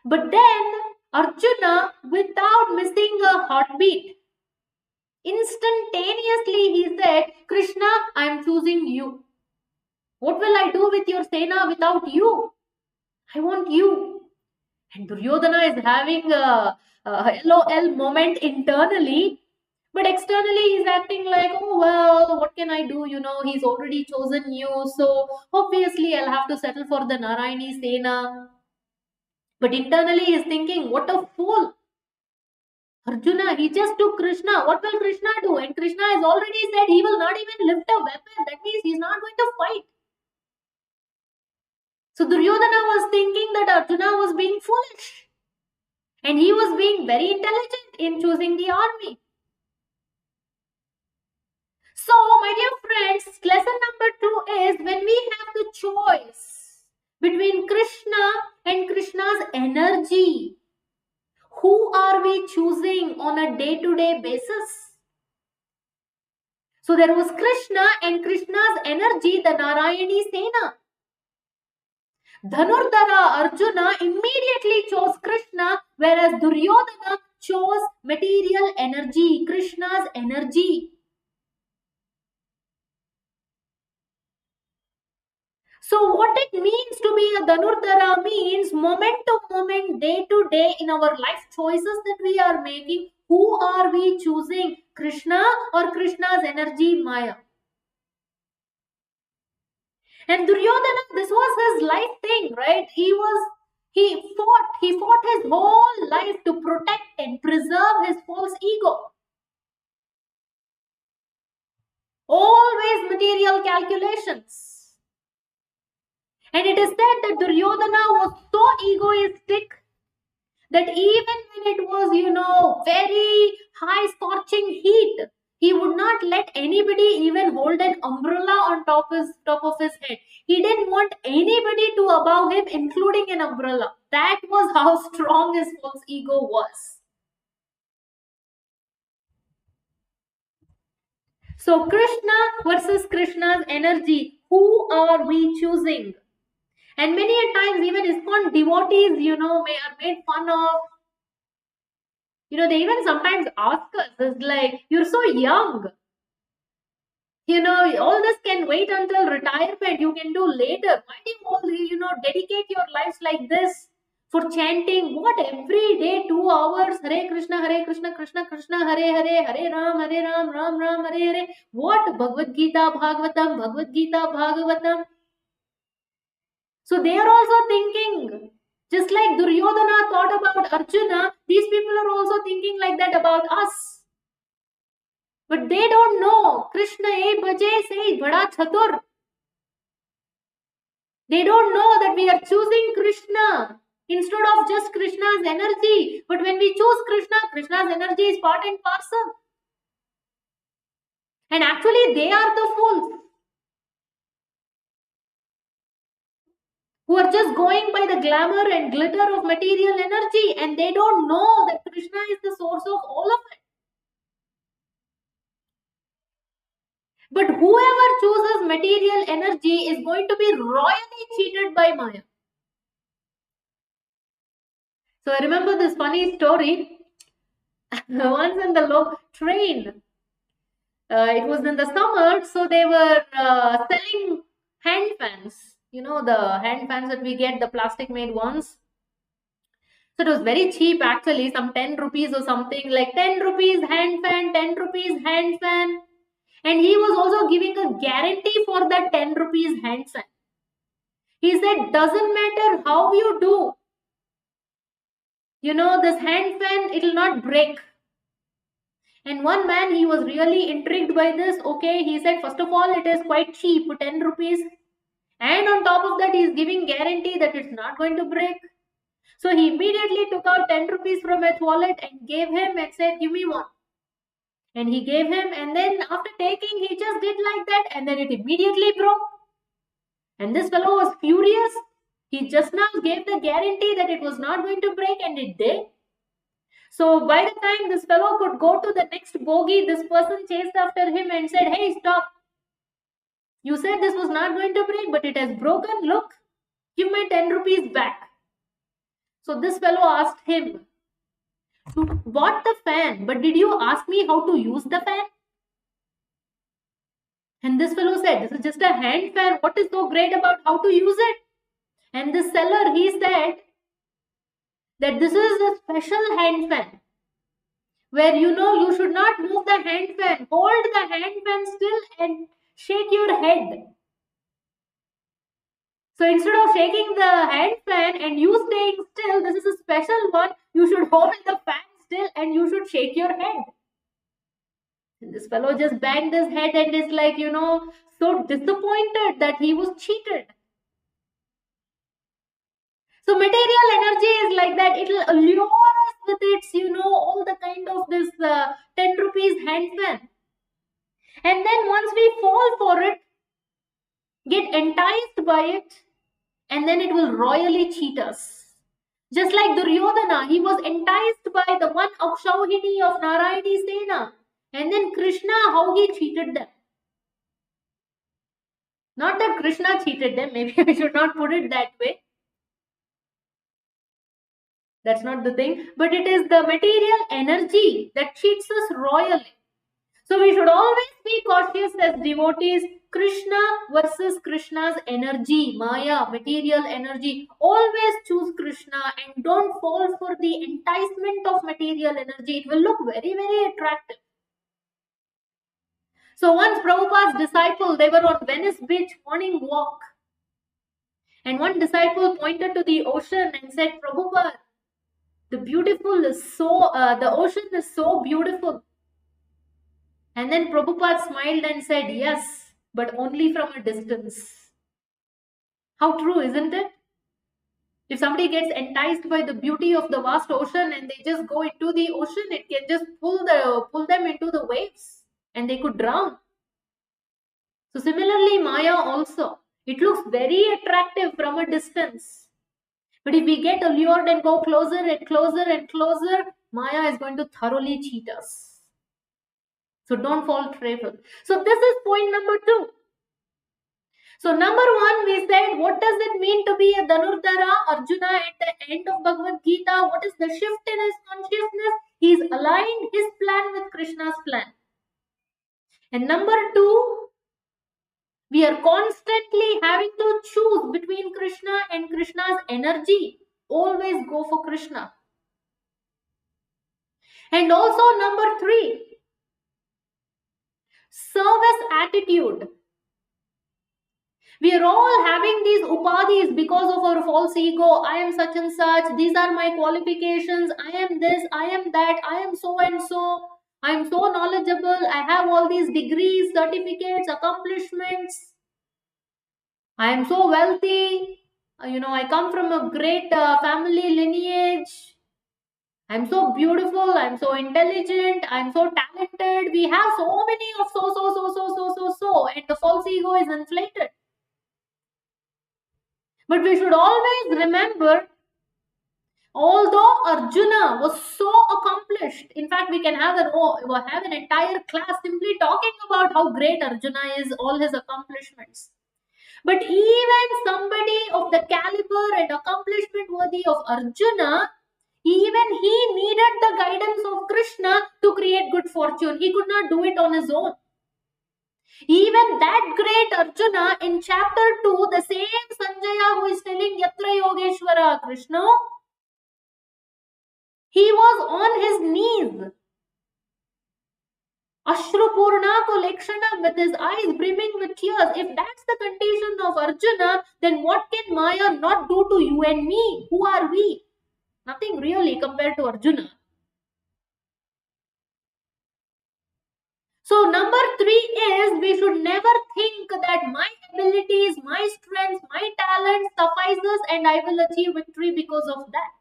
But then Arjuna, without missing a heartbeat, instantaneously he said, Krishna, I am choosing you. What will I do with your Sena without you? I want you. And Duryodhana is having a LOL moment internally, but externally he's acting like, oh well, what can I do? He's already chosen you, so obviously I'll have to settle for the Narayani Sena. But internally he's thinking, what a fool. Arjuna, he just took Krishna. What will Krishna do? And Krishna has already said he will not even lift a weapon. That means he's not going to fight. So Duryodhana was thinking that Arjuna was being foolish. And he was being very intelligent in choosing the army. So, my dear friends, lesson number 2 is when we have the choice between Krishna and Krishna's energy, who are we choosing on a day-to-day basis? So there was Krishna and Krishna's energy, the Narayani Sena. Dhanurdhara Arjuna immediately chose Krishna, whereas Duryodhana chose material energy, Krishna's energy. So what it means to be a Dhanurdhara means moment to moment, day to day in our life choices that we are making, who are we choosing, Krishna or Krishna's energy, Maya? And Duryodhana, this was his life thing, right? He fought his whole life to protect and preserve his false ego. Always material calculations. And it is said that Duryodhana was so egoistic that even when it was, very high scorching heat, he would not let anybody even hold an umbrella on top of his head. He didn't want anybody to above him, including an umbrella. That was how strong his false ego was. So Krishna versus Krishna's energy. Who are we choosing? And many a times even ISKCON devotees, are made fun of. They even sometimes ask us, it's like, you're so young. All this can wait until retirement. You can do later. Why do you all, dedicate your lives like this for chanting? What, every day 2 hours? Hare Krishna, Krishna Krishna, Hare Hare, Hare Ram, Ram Ram, Hare Hare. What? Bhagavad Gita, Bhagavatam. So they are also thinking, just like Duryodhana thought about Arjuna, these people are also thinking like that about us. But they don't know. Krishna e bhaje se bada chatur. They don't know that we are choosing Krishna instead of just Krishna's energy. But when we choose Krishna, Krishna's energy is part and parcel. And actually, they are the fools who are just going by the glamour and glitter of material energy, and they don't know that Krishna is the source of all of it. But whoever chooses material energy is going to be royally cheated by Maya. So I remember this funny story. Once in the train, it was in the summer, so they were selling hand fans. You know, the hand fans that we get, the plastic made ones. So it was very cheap actually, some 10 rupees or something, like 10 rupees hand fan, 10 rupees hand fan. And he was also giving a guarantee for that 10 rupees hand fan. He said, doesn't matter how you do, you know, this hand fan, it will not break. And one man, he was really intrigued by this. Okay, he said, first of all, it is quite cheap, 10 rupees. And on top of that, he is giving guarantee that it's not going to break. So he immediately took out 10 rupees from his wallet and gave him and said, give me one. And he gave him, and then after taking, he just did like that, and then it immediately broke. And this fellow was furious. He just now gave the guarantee that it was not going to break, and it did. So by the time this fellow could go to the next bogie, this person chased after him and said, hey, stop. You said this was not going to break, but it has broken. Look, give my 10 rupees back. So this fellow asked him, you bought the fan, but did you ask me how to use the fan? And this fellow said, this is just a hand fan. What is so great about how to use it? And the seller, he said that this is a special hand fan where, you know, you should not move the hand fan. Hold the hand fan still and shake your head. So instead of shaking the hand fan and you staying still, this is a special one. You should hold the fan still and you should shake your head. And this fellow just banged his head and is like, you know, so disappointed that he was cheated. So material energy is like that. It will allure us with its, you know, all the kind of this 10 rupees hand fan. And then once we fall for it, get enticed by it, and then it will royally cheat us. Just like Duryodhana, he was enticed by the one Akshauhini of Narayani Sena. And then Krishna, how he cheated them. Not that Krishna cheated them, maybe I should not put it that way. That's not the thing. But it is the material energy that cheats us royally. So we should always be cautious as devotees. Krishna versus Krishna's energy, Maya, material energy. Always choose Krishna and don't fall for the enticement of material energy. It will look very, very attractive. So once Prabhupada's disciple, they were on Venice Beach morning walk. And one disciple pointed to the ocean and said, Prabhupada, the ocean is so beautiful. And then Prabhupada smiled and said, yes, but only from a distance. How true, isn't it? If somebody gets enticed by the beauty of the vast ocean and they just go into the ocean, it can just pull them into the waves and they could drown. So similarly, Maya also, it looks very attractive from a distance. But if we get allured and go closer and closer and closer, Maya is going to thoroughly cheat us. So don't fall trap. So this is point number 2. So number 1, we said, what does it mean to be a Dhanurdhara? Arjuna at the end of Bhagavad Gita, what is the shift in his consciousness? He's aligned his plan with Krishna's plan. And number 2, we are constantly having to choose between Krishna and Krishna's energy. Always go for Krishna. And also number 3, service attitude. We are all having these upadhis because of our false ego. I am such and such. These are my qualifications. I am this. I am that. I am so and so. I am so knowledgeable. I have all these degrees, certificates, accomplishments. I am so wealthy. I come from a great family lineage. I'm so beautiful, I'm so intelligent, I'm so talented. We have so many of so, and the false ego is inflated. But we should always remember, although Arjuna was so accomplished, in fact, we can have an entire class simply talking about how great Arjuna is, all his accomplishments. But even somebody of the caliber and accomplishment worthy of Arjuna, even he needed the guidance of Krishna to create good fortune. He could not do it on his own. Even that great Arjuna, in chapter 2, the same Sanjaya who is telling Yatra Yogeshwara Krishna, he was on his knees. Ashrupurna Kolekshana, with his eyes brimming with tears. If that's the condition of Arjuna, then what can Maya not do to you and me? Who are we? Nothing really compared to Arjuna. So number 3 is, we should never think that my abilities, my strengths, my talent suffices and I will achieve victory because of that.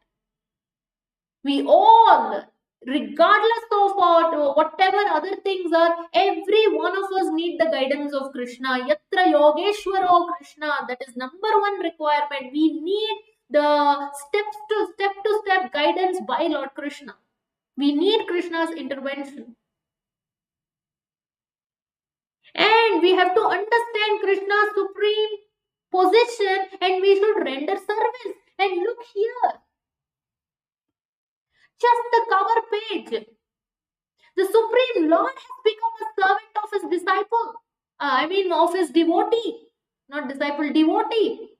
We all, regardless of whatever other things are, every one of us need the guidance of Krishna. Yatra Yogeshwaro Krishna, that is number 1 requirement. We need the step-to-step guidance by Lord Krishna. We need Krishna's intervention. And we have to understand Krishna's supreme position and we should render service. And look here, just the cover page. The Supreme Lord has become a servant of his disciple. Of his devotee. Not disciple, devotee.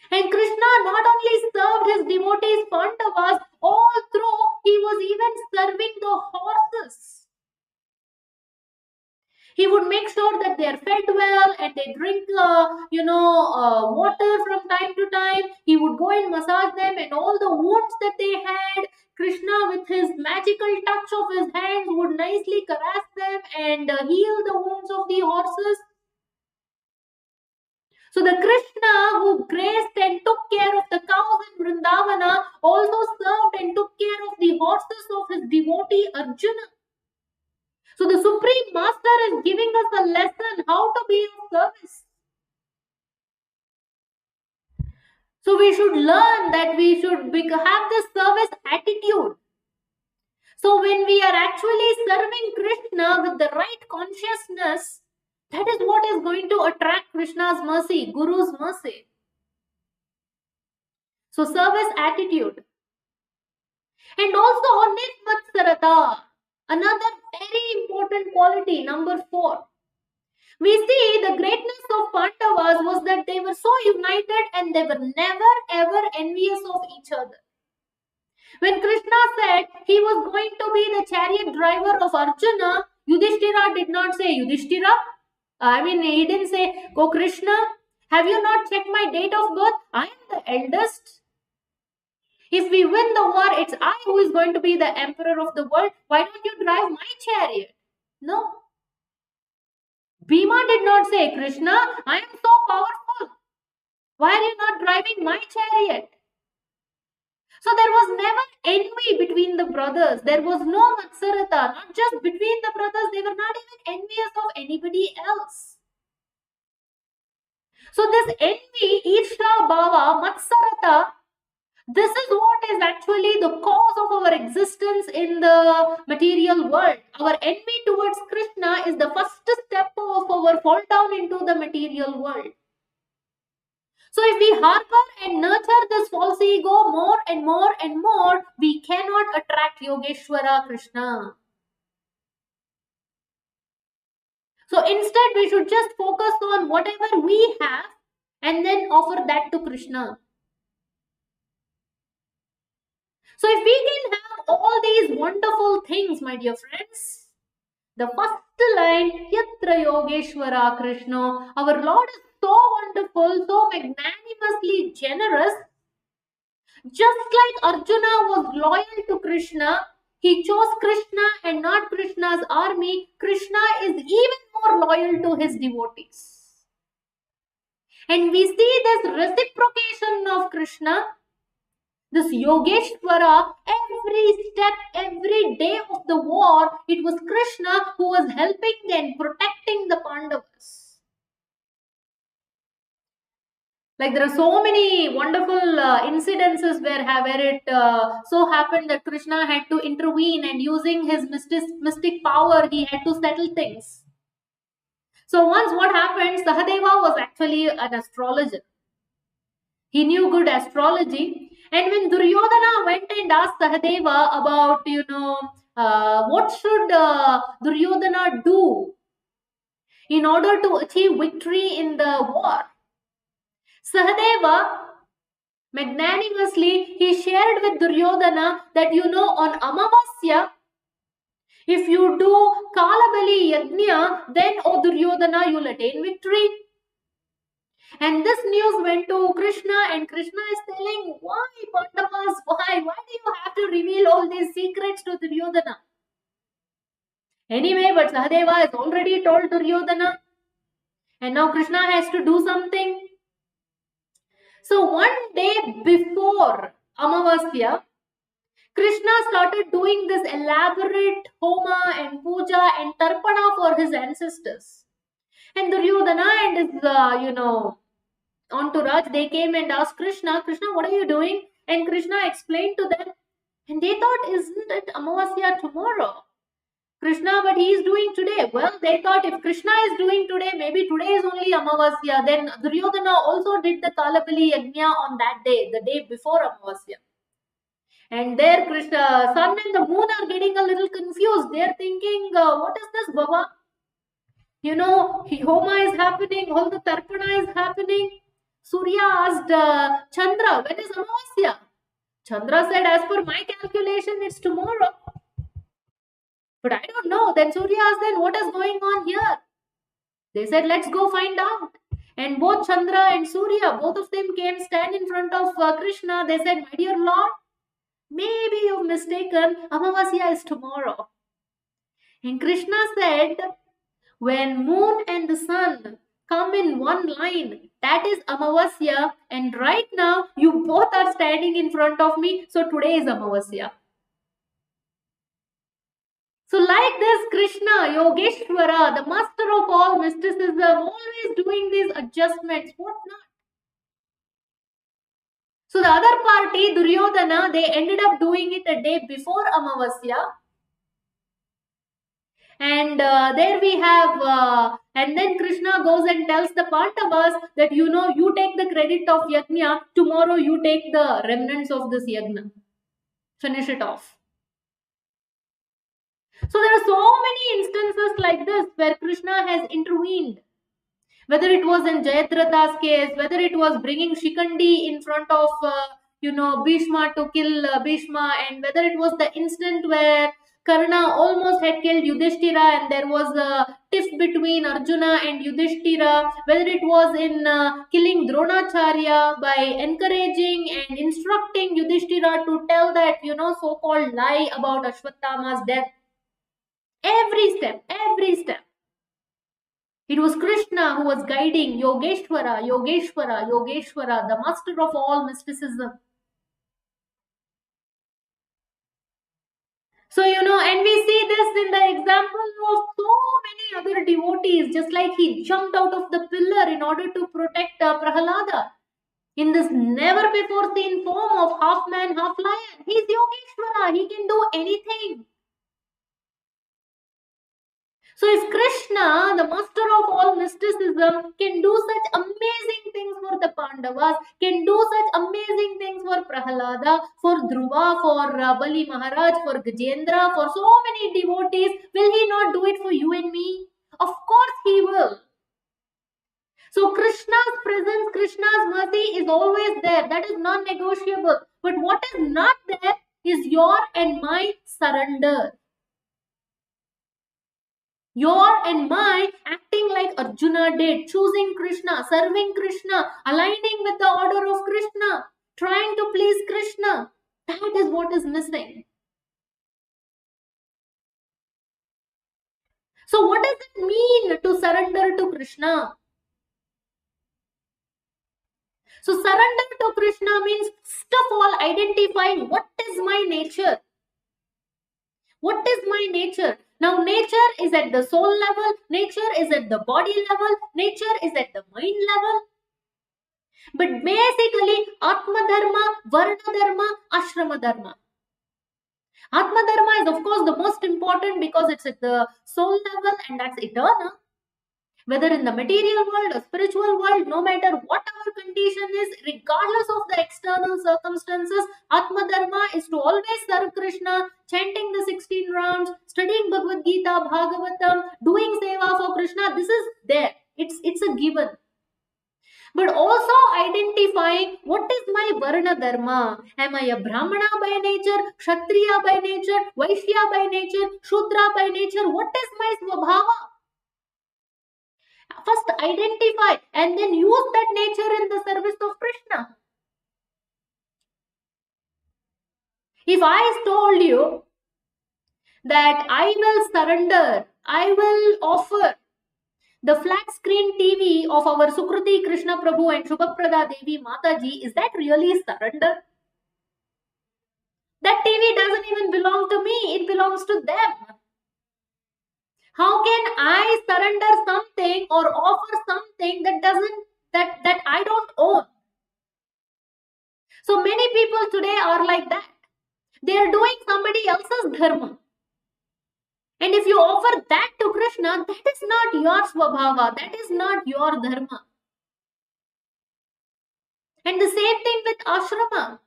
And Krishna not only served his devotees, Pandavas, all through, he was even serving the horses. He would make sure that they are fed well and they drink, water from time to time. He would go and massage them, and all the wounds that they had, Krishna with his magical touch of his hands would nicely caress them and heal the wounds of the horses. So the Krishna who graced and took care of the cows in Vrindavana also served and took care of the horses of his devotee Arjuna. So the Supreme Master is giving us a lesson how to be of service. So we should learn that we should have this service attitude. So when we are actually serving Krishna with the right consciousness, that is what is going to attract Krishna's mercy, Guru's mercy. So service attitude. And also Nirmatsarata, another very important quality, number 4. We see the greatness of Pandavas was that they were so united and they were never ever envious of each other. When Krishna said he was going to be the chariot driver of Arjuna, Yudhishthira did not say, Yudhishthira, he didn't say, "Go Krishna, have you not checked my date of birth? I am the eldest. If we win the war, it's I who is going to be the emperor of the world. Why don't you drive my chariot?" No. Bhima did not say, "Krishna, I am so powerful. Why are you not driving my chariot?" So there was never envy between the brothers. There was no Matsarata. Not just between the brothers, they were not even envious of anybody else. So this envy, Irsha, Bhava, Matsarata, this is what is actually the cause of our existence in the material world. Our envy towards Krishna is the first step of our fall down into the material world. So if we harbor and nurture this false ego more and more and more, we cannot attract Yogeshwara Krishna. So instead, we should just focus on whatever we have and then offer that to Krishna. So if we can have all these wonderful things, my dear friends, the first line, Yatra Yogeshwara Krishna, our Lord is so wonderful, so magnanimously generous. Just like Arjuna was loyal to Krishna, he chose Krishna and not Krishna's army. Krishna is even more loyal to his devotees. And we see this reciprocation of Krishna, this Yogeshwara, every step, every day of the war, it was Krishna who was helping and protecting the Pandavas. Like there are so many wonderful incidences where it so happened that Krishna had to intervene, and using his mystic power, he had to settle things. So once what happened, Sahadeva was actually an astrologer. He knew good astrology. And when Duryodhana went and asked Sahadeva about, what should Duryodhana do in order to achieve victory in the war, Sahadeva magnanimously, he shared with Duryodhana that, on Amavasya, if you do Kalabali Yajna, then, O Duryodhana, you'll attain victory. And this news went to Krishna, and Krishna is telling, why, Pandavas, why? Why do you have to reveal all these secrets to Duryodhana? Anyway, but Sahadeva has already told Duryodhana, and now Krishna has to do something. So one day before Amavasya, Krishna started doing this elaborate homa and puja and tarpana for his ancestors. And Duryodhana and his, entourage, they came and asked Krishna, Krishna, what are you doing? And Krishna explained to them. And they thought, isn't it Amavasya tomorrow? Krishna, but he is doing today. Well, they thought if Krishna is doing today, maybe today is only Amavasya. Then Duryodhana also did the Kalabali Yajna on that day, the day before Amavasya. And there Krishna, sun and the moon are getting a little confused. They are thinking, what is this, Baba? Homa is happening, all the Tarpana is happening. Surya asked Chandra, when is Amavasya? Chandra said, as per my calculation, it's tomorrow. But I don't know. Then Surya asked, then what is going on here? They said, let's go find out. And both Chandra and Surya, both of them came stand in front of Krishna. They said, my dear Lord, maybe you've mistaken. Amavasya is tomorrow. And Krishna said, when moon and the sun come in one line, that is Amavasya. And right now, you both are standing in front of me. So today is Amavasya. So like this, Krishna, Yogeshwara, the master of all mysticism, always doing these adjustments. What not? So the other party, Duryodhana, they ended up doing it a day before Amavasya. And there we have, and then Krishna goes and tells the Pandavas that, you take the credit of Yajna, tomorrow you take the remnants of this Yajna. Finish it off. So there are so many instances like this where Krishna has intervened. Whether it was in Jayadratha's case, whether it was bringing Shikandi in front of, Bhishma to kill Bhishma, and whether it was the incident where Karna almost had killed Yudhishthira and there was a tiff between Arjuna and Yudhishthira, whether it was in killing Dronacharya by encouraging and instructing Yudhishthira to tell that, so-called lie about Ashwatthama's death. Every step. It was Krishna who was guiding Yogeshwara, the master of all mysticism. So, and we see this in the example of so many other devotees, just like he jumped out of the pillar in order to protect Prahalada. In this never before seen form of half man, half lion. He's Yogeshwara, he can do anything. So if Krishna, the master of all mysticism, can do such amazing things for the Pandavas, can do such amazing things for Prahalada, for Dhruva, for Bali Maharaj, for Gajendra, for so many devotees, will he not do it for you and me? Of course he will. So Krishna's presence, Krishna's mercy is always there. That is non-negotiable. But what is not there is your and my surrender. Your and my acting like Arjuna did, choosing Krishna, serving Krishna, aligning with the order of Krishna, trying to please Krishna. That is what is missing. So what does it mean to surrender to Krishna? So surrender to Krishna means first of all identifying what is my nature. What is my nature? Now nature is at the soul level, nature is at the body level, nature is at the mind level. But basically Atma Dharma, Varna Dharma, Ashrama Dharma. Atma Dharma is of course the most important because it's at the soul level and that's eternal. Whether in the material world or spiritual world, no matter what our condition is, regardless of the external circumstances, Atma Dharma is to always serve Krishna, chanting the 16 rounds, studying Bhagavad Gita, Bhagavatam, doing seva for Krishna. This is there. It's a given. But also identifying what is my Varna Dharma. Am I a Brahmana by nature, Kshatriya by nature, Vaishya by nature, Shudra by nature? What is my Swabhava? First identify and then use that nature in the service of Krishna. If I told you that I will surrender, I will offer the flat screen TV of our Sukruti Krishna Prabhu and Shubhaprada Devi Mataji, is that really surrender? That TV doesn't even belong to me, it belongs to them. How can I surrender something or offer something that I don't own? So many people today are like that. They are doing somebody else's dharma. And if you offer that to Krishna, that is not your swabhava, that is not your dharma. And the same thing with ashrama.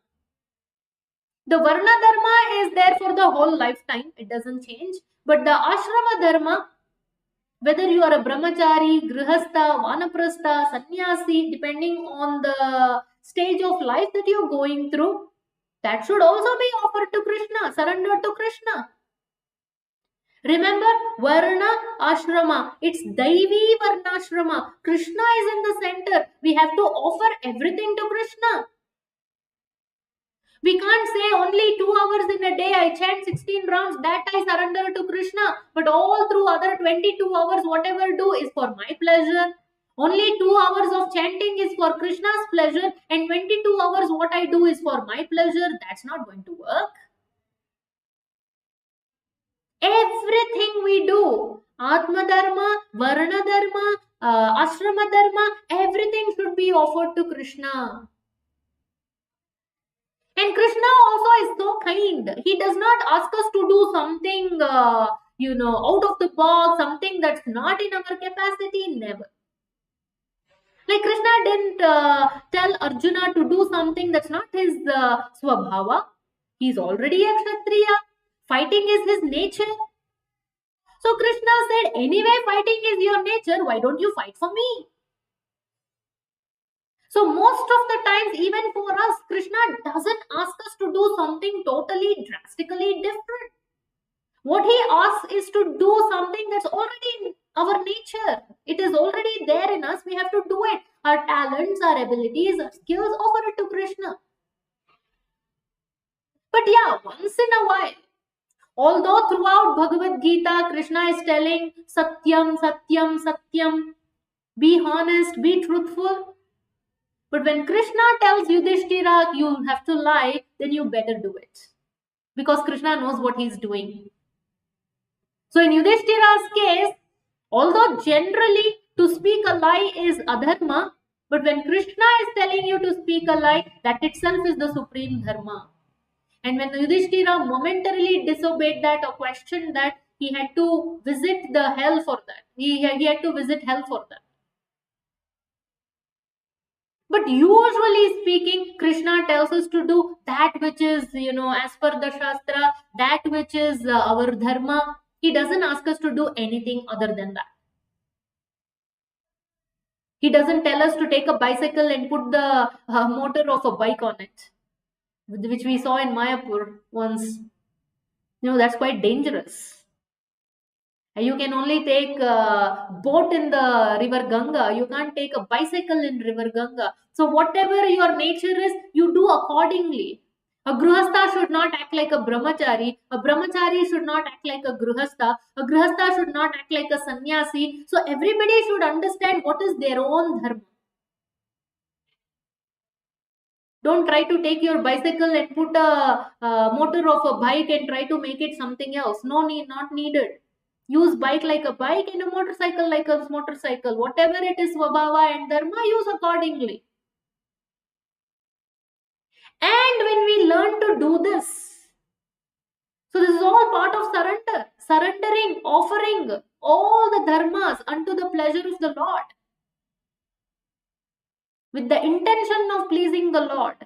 The Varna Dharma is there for the whole lifetime, it doesn't change. But the Ashrama Dharma, whether you are a brahmachari, grihastha, vanaprastha, sannyasi, depending on the stage of life that you're going through, that should also be offered to Krishna, surrender to Krishna. Remember, Varna Ashrama, it's Daivi Varnashrama. Krishna is in the center. We have to offer everything to Krishna. We can't say only 2 hours in a day I chant 16 rounds, that I surrender to Krishna. But all through other 22 hours, whatever I do is for my pleasure. Only 2 hours of chanting is for Krishna's pleasure and 22 hours what I do is for my pleasure. That's not going to work. Everything we do, Atma Dharma, Varna Dharma, Ashrama Dharma, everything should be offered to Krishna. And Krishna also is so kind. He does not ask us to do something, out of the box, something that's not in our capacity. Never. Like Krishna didn't tell Arjuna to do something that's not his swabhava. He's already a Kshatriya. Fighting is his nature. So Krishna said, anyway, fighting is your nature. Why don't you fight for me? So most of the times, even for us, Krishna doesn't ask us to do something totally drastically different. What he asks is to do something that's already in our nature. It is already there in us. We have to do it. Our talents, our abilities, our skills, offer it to Krishna. But yeah, once in a while, although throughout Bhagavad Gita, Krishna is telling Satyam, Satyam, Satyam, be honest, be truthful. But when Krishna tells Yudhishthira you have to lie, then you better do it. Because Krishna knows what he's doing. So in Yudhishthira's case, although generally to speak a lie is adharma, but when Krishna is telling you to speak a lie, that itself is the supreme dharma. And when Yudhishthira momentarily disobeyed that or questioned that, he had to visit the hell for that. He had to visit hell for that. But usually speaking, Krishna tells us to do that which is, as per the Shastra, that which is our dharma. He doesn't ask us to do anything other than that. He doesn't tell us to take a bicycle and put the motor of a bike on it, which we saw in Mayapur once. That's quite dangerous. You can only take a boat in the river Ganga. You can't take a bicycle in river Ganga. So whatever your nature is, you do accordingly. A grihastha should not act like a brahmachari. A brahmachari should not act like a grihastha. A grihastha should not act like a sannyasi. So everybody should understand what is their own dharma. Don't try to take your bicycle and put a motor of a bike and try to make it something else. No need, not needed. Use bike like a bike and a motorcycle like a motorcycle. Whatever it is, Svabhava and Dharma, use accordingly. And when we learn to do this, so this is all part of surrender. Surrendering, offering all the dharmas unto the pleasure of the Lord. With the intention of pleasing the Lord.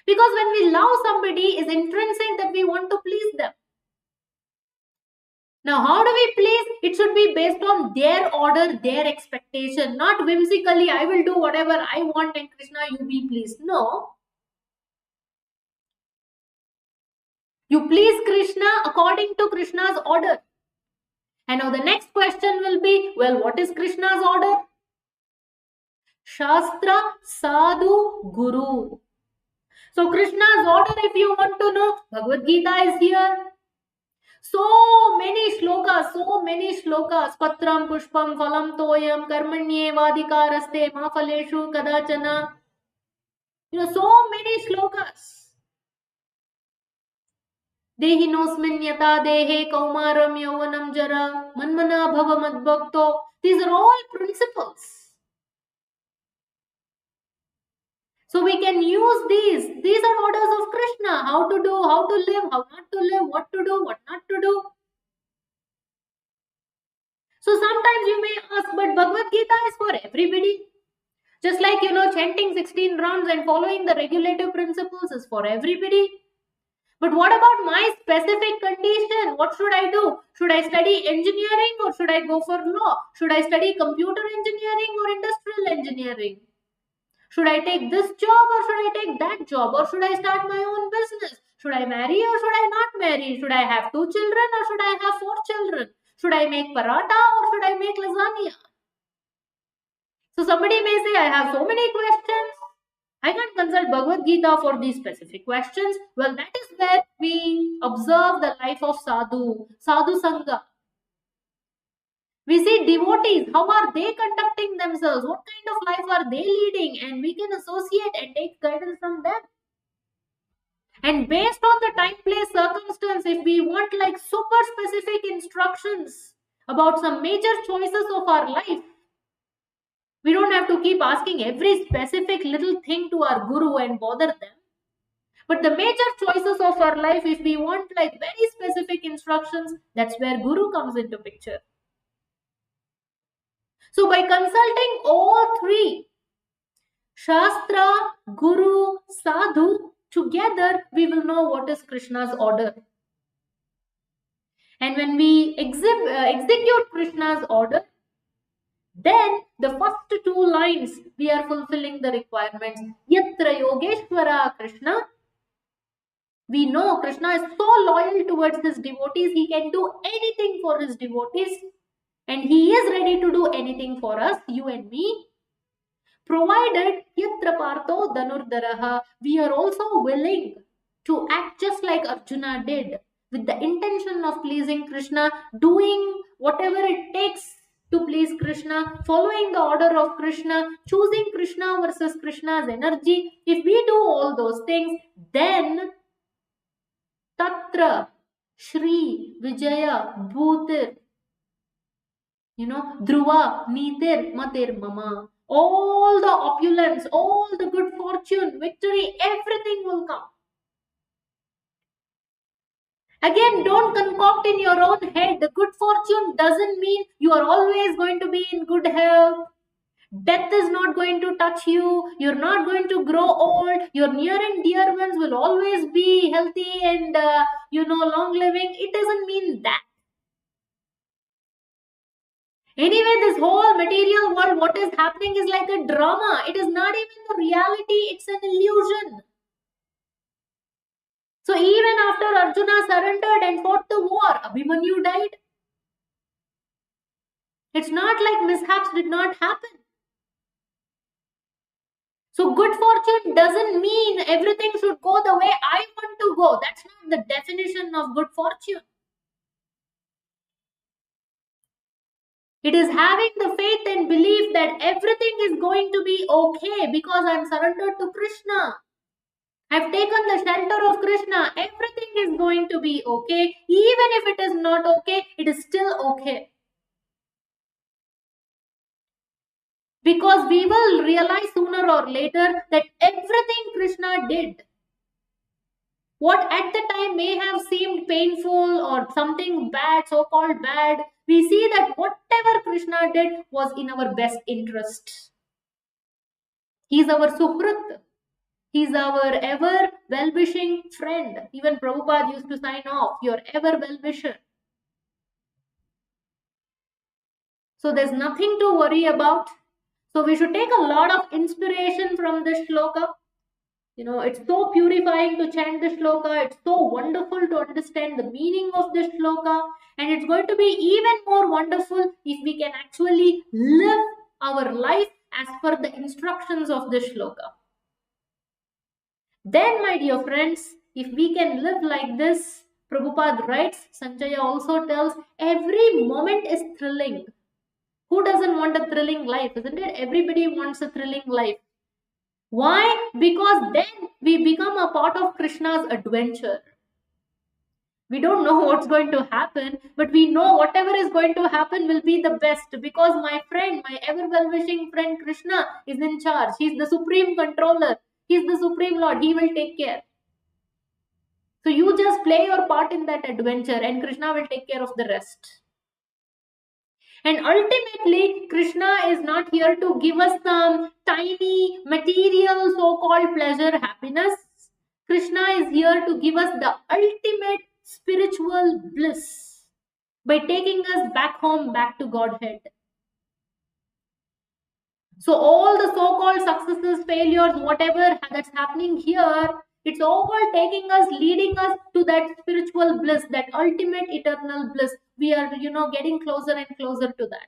Because when we love somebody, it's intrinsic that we want to please them. Now, how do we please? It should be based on their order, their expectation, not whimsically, I will do whatever I want and Krishna, you be pleased. No. You please Krishna according to Krishna's order. And now the next question will be, well, what is Krishna's order? Shastra, Sadhu, Guru. So Krishna's order, if you want to know, Bhagavad Gita is here. So many shlokas. Patram, Pushpam, Phalam, Toyam, Karmanye, Vadikaraste, Ma Phaleshu, Kadachana. So many shlokas. Dehinosmin yata dehe kaumaram yavanam jara manmana bhava madbhakto. These are all principles. So we can use these. These are orders of Krishna. How to do, how to live, how not to live, what to do, what not to do. So sometimes you may ask, but Bhagavad Gita is for everybody. Just like, chanting 16 rounds and following the regulative principles is for everybody. But what about my specific condition? What should I do? Should I study engineering or should I go for law? Should I study computer engineering or industrial engineering? Should I take this job or should I take that job? Or should I start my own business? Should I marry or should I not marry? Should I have 2 children or should I have 4 children? Should I make paratha or should I make lasagna? So somebody may say, I have so many questions. I can't consult Bhagavad Gita for these specific questions. Well, that is where we observe the life of Sadhu Sangha. We see devotees, how are they conducting themselves? What kind of life are they leading? And we can associate and take guidance from them. And based on the time, place, circumstance, if we want like super specific instructions about some major choices of our life, we don't have to keep asking every specific little thing to our guru and bother them. But the major choices of our life, if we want like very specific instructions, that's where guru comes into picture. So by consulting all three, Shastra, Guru, Sadhu, together we will know what is Krishna's order. And when we execute Krishna's order, then the first 2 lines, we are fulfilling the requirements. Yatra Yogeshwara Krishna. We know Krishna is so loyal towards his devotees. He can do anything for his devotees. And he is ready to do anything for us, you and me. Provided Yatra Partho Dhanurdaraha, we are also willing to act just like Arjuna did, with the intention of pleasing Krishna, doing whatever it takes to please Krishna, following the order of Krishna, choosing Krishna versus Krishna's energy. If we do all those things, then Tatra, Shri, Vijaya, Bhutir, Dhruva, Nitir, Matir, Mama. All the opulence, all the good fortune, victory, everything will come. Again, don't concoct in your own head. The good fortune doesn't mean you are always going to be in good health. Death is not going to touch you. You're not going to grow old. Your near and dear ones will always be healthy and, long living. It doesn't mean that. Anyway, this whole material world, what is happening is like a drama. It is not even the reality. It's an illusion. So even after Arjuna surrendered and fought the war, Abhimanyu died. It's not like mishaps did not happen. So good fortune doesn't mean everything should go the way I want to go. That's not the definition of good fortune. It is having the faith and belief that everything is going to be okay because I'm surrendered to Krishna. I've taken the shelter of Krishna. Everything is going to be okay. Even if it is not okay, it is still okay. Because we will realize sooner or later that everything Krishna did, what at the time may have seemed painful or something bad, so-called bad, we see that whatever Krishna did was in our best interest. He is our Suhrit. He is our ever well-wishing friend. Even Prabhupada used to sign off, your ever well-wisher. So there's nothing to worry about. So we should take a lot of inspiration from this shloka. It's so purifying to chant the shloka. It's so wonderful to understand the meaning of this shloka. And it's going to be even more wonderful if we can actually live our life as per the instructions of this shloka. Then, my dear friends, if we can live like this, Prabhupada writes, Sanjaya also tells, every moment is thrilling. Who doesn't want a thrilling life, isn't it? Everybody wants a thrilling life. Why? Because then we become a part of Krishna's adventure. We don't know what's going to happen, but we know whatever is going to happen will be the best because my friend, my ever well-wishing friend Krishna is in charge. He's the supreme controller. He's the supreme Lord. He will take care. So you just play your part in that adventure and Krishna will take care of the rest. And ultimately, Krishna is not here to give us some tiny material so-called pleasure, happiness. Krishna is here to give us the ultimate spiritual bliss by taking us back home, back to Godhead. So all the so-called successes, failures, whatever that's happening here, it's all taking us, leading us to that spiritual bliss, that ultimate eternal bliss. We are, getting closer and closer to that.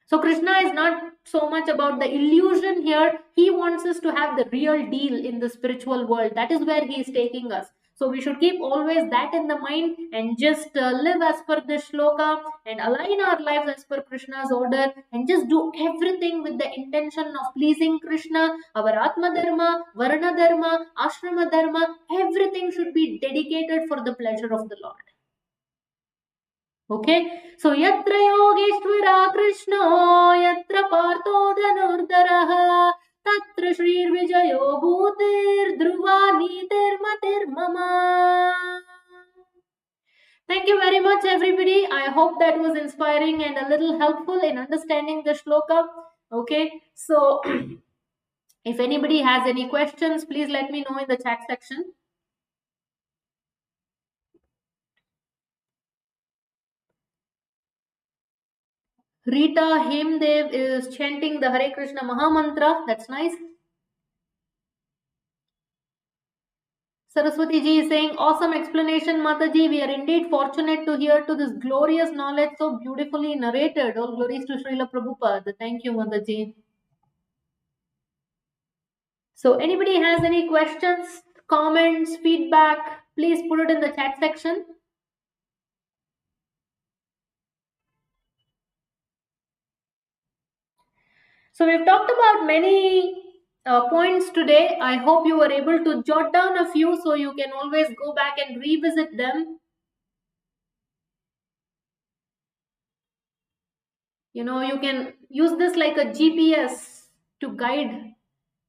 So Krishna is not so much about the illusion here. He wants us to have the real deal in the spiritual world. That is where he is taking us. So we should keep always that in the mind and just live as per this shloka and align our lives as per Krishna's order and just do everything with the intention of pleasing Krishna. Our Atma Dharma, Varna Dharma, Ashrama Dharma, everything should be dedicated for the pleasure of the Lord. Okay, so yatra yogeshwara Krishna, yatra partho dhanurdaraha, tatra shrir vijayo bhutir dhruva nitir matir mama. Thank you very much, everybody. I hope that was inspiring and a little helpful in understanding the shloka. Okay, so if anybody has any questions, please let me know in the chat section. Rita Hemdev is chanting the Hare Krishna Maha Mantra. That's nice. Saraswati ji is saying, awesome explanation, Mataji. We are indeed fortunate to hear to this glorious knowledge so beautifully narrated. All glories to Srila Prabhupada. Thank you, Mataji. So anybody has any questions, comments, feedback, please put it in the chat section. So we've talked about many points today. I hope you were able to jot down a few so you can always go back and revisit them. You can use this like a GPS to guide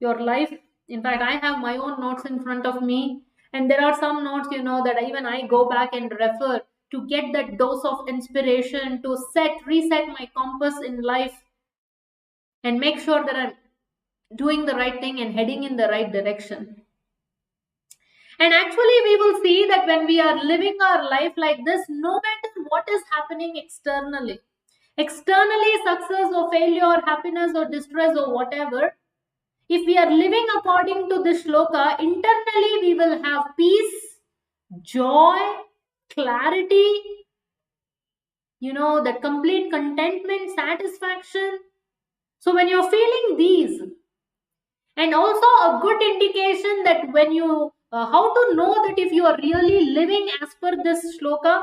your life. In fact, I have my own notes in front of me, and there are some notes, that even I go back and refer to get that dose of inspiration to reset my compass in life and make sure that I'm doing the right thing and heading in the right direction. And actually, we will see that when we are living our life like this, no matter what is happening externally, success or failure, happiness or distress or whatever, if we are living according to this shloka, internally we will have peace, joy, clarity, that complete contentment, satisfaction. So when you're feeling these, and also a good indication that when you, how to know that if you are really living as per this shloka,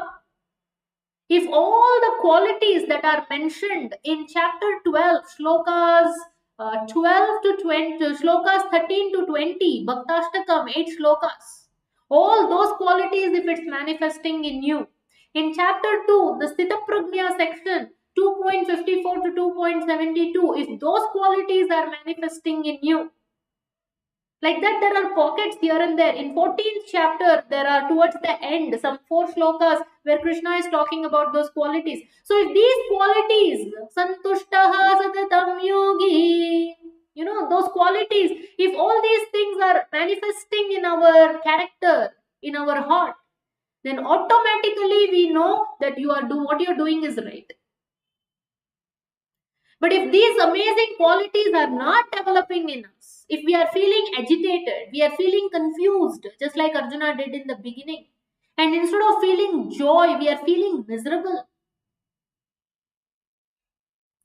If all the qualities that are mentioned in chapter 12, shlokas 12 to 20, shlokas 13 to 20, Bhaktashtakam, 8 shlokas, all those qualities, if it's manifesting in you. In chapter 2, the Sthita Prajna section, 2.54 to 2.72, if those qualities are manifesting in you, like that, there are pockets here and there. In 14th chapter, there are towards the end some 4 shlokas where Krishna is talking about those qualities. So if these qualities, santushtaha satatam yogi, those qualities, if all these things are manifesting in our character, in our heart, then automatically we know that what you're doing is right. But if these amazing qualities are not developing in us, if we are feeling agitated, we are feeling confused, just like Arjuna did in the beginning, and instead of feeling joy, we are feeling miserable.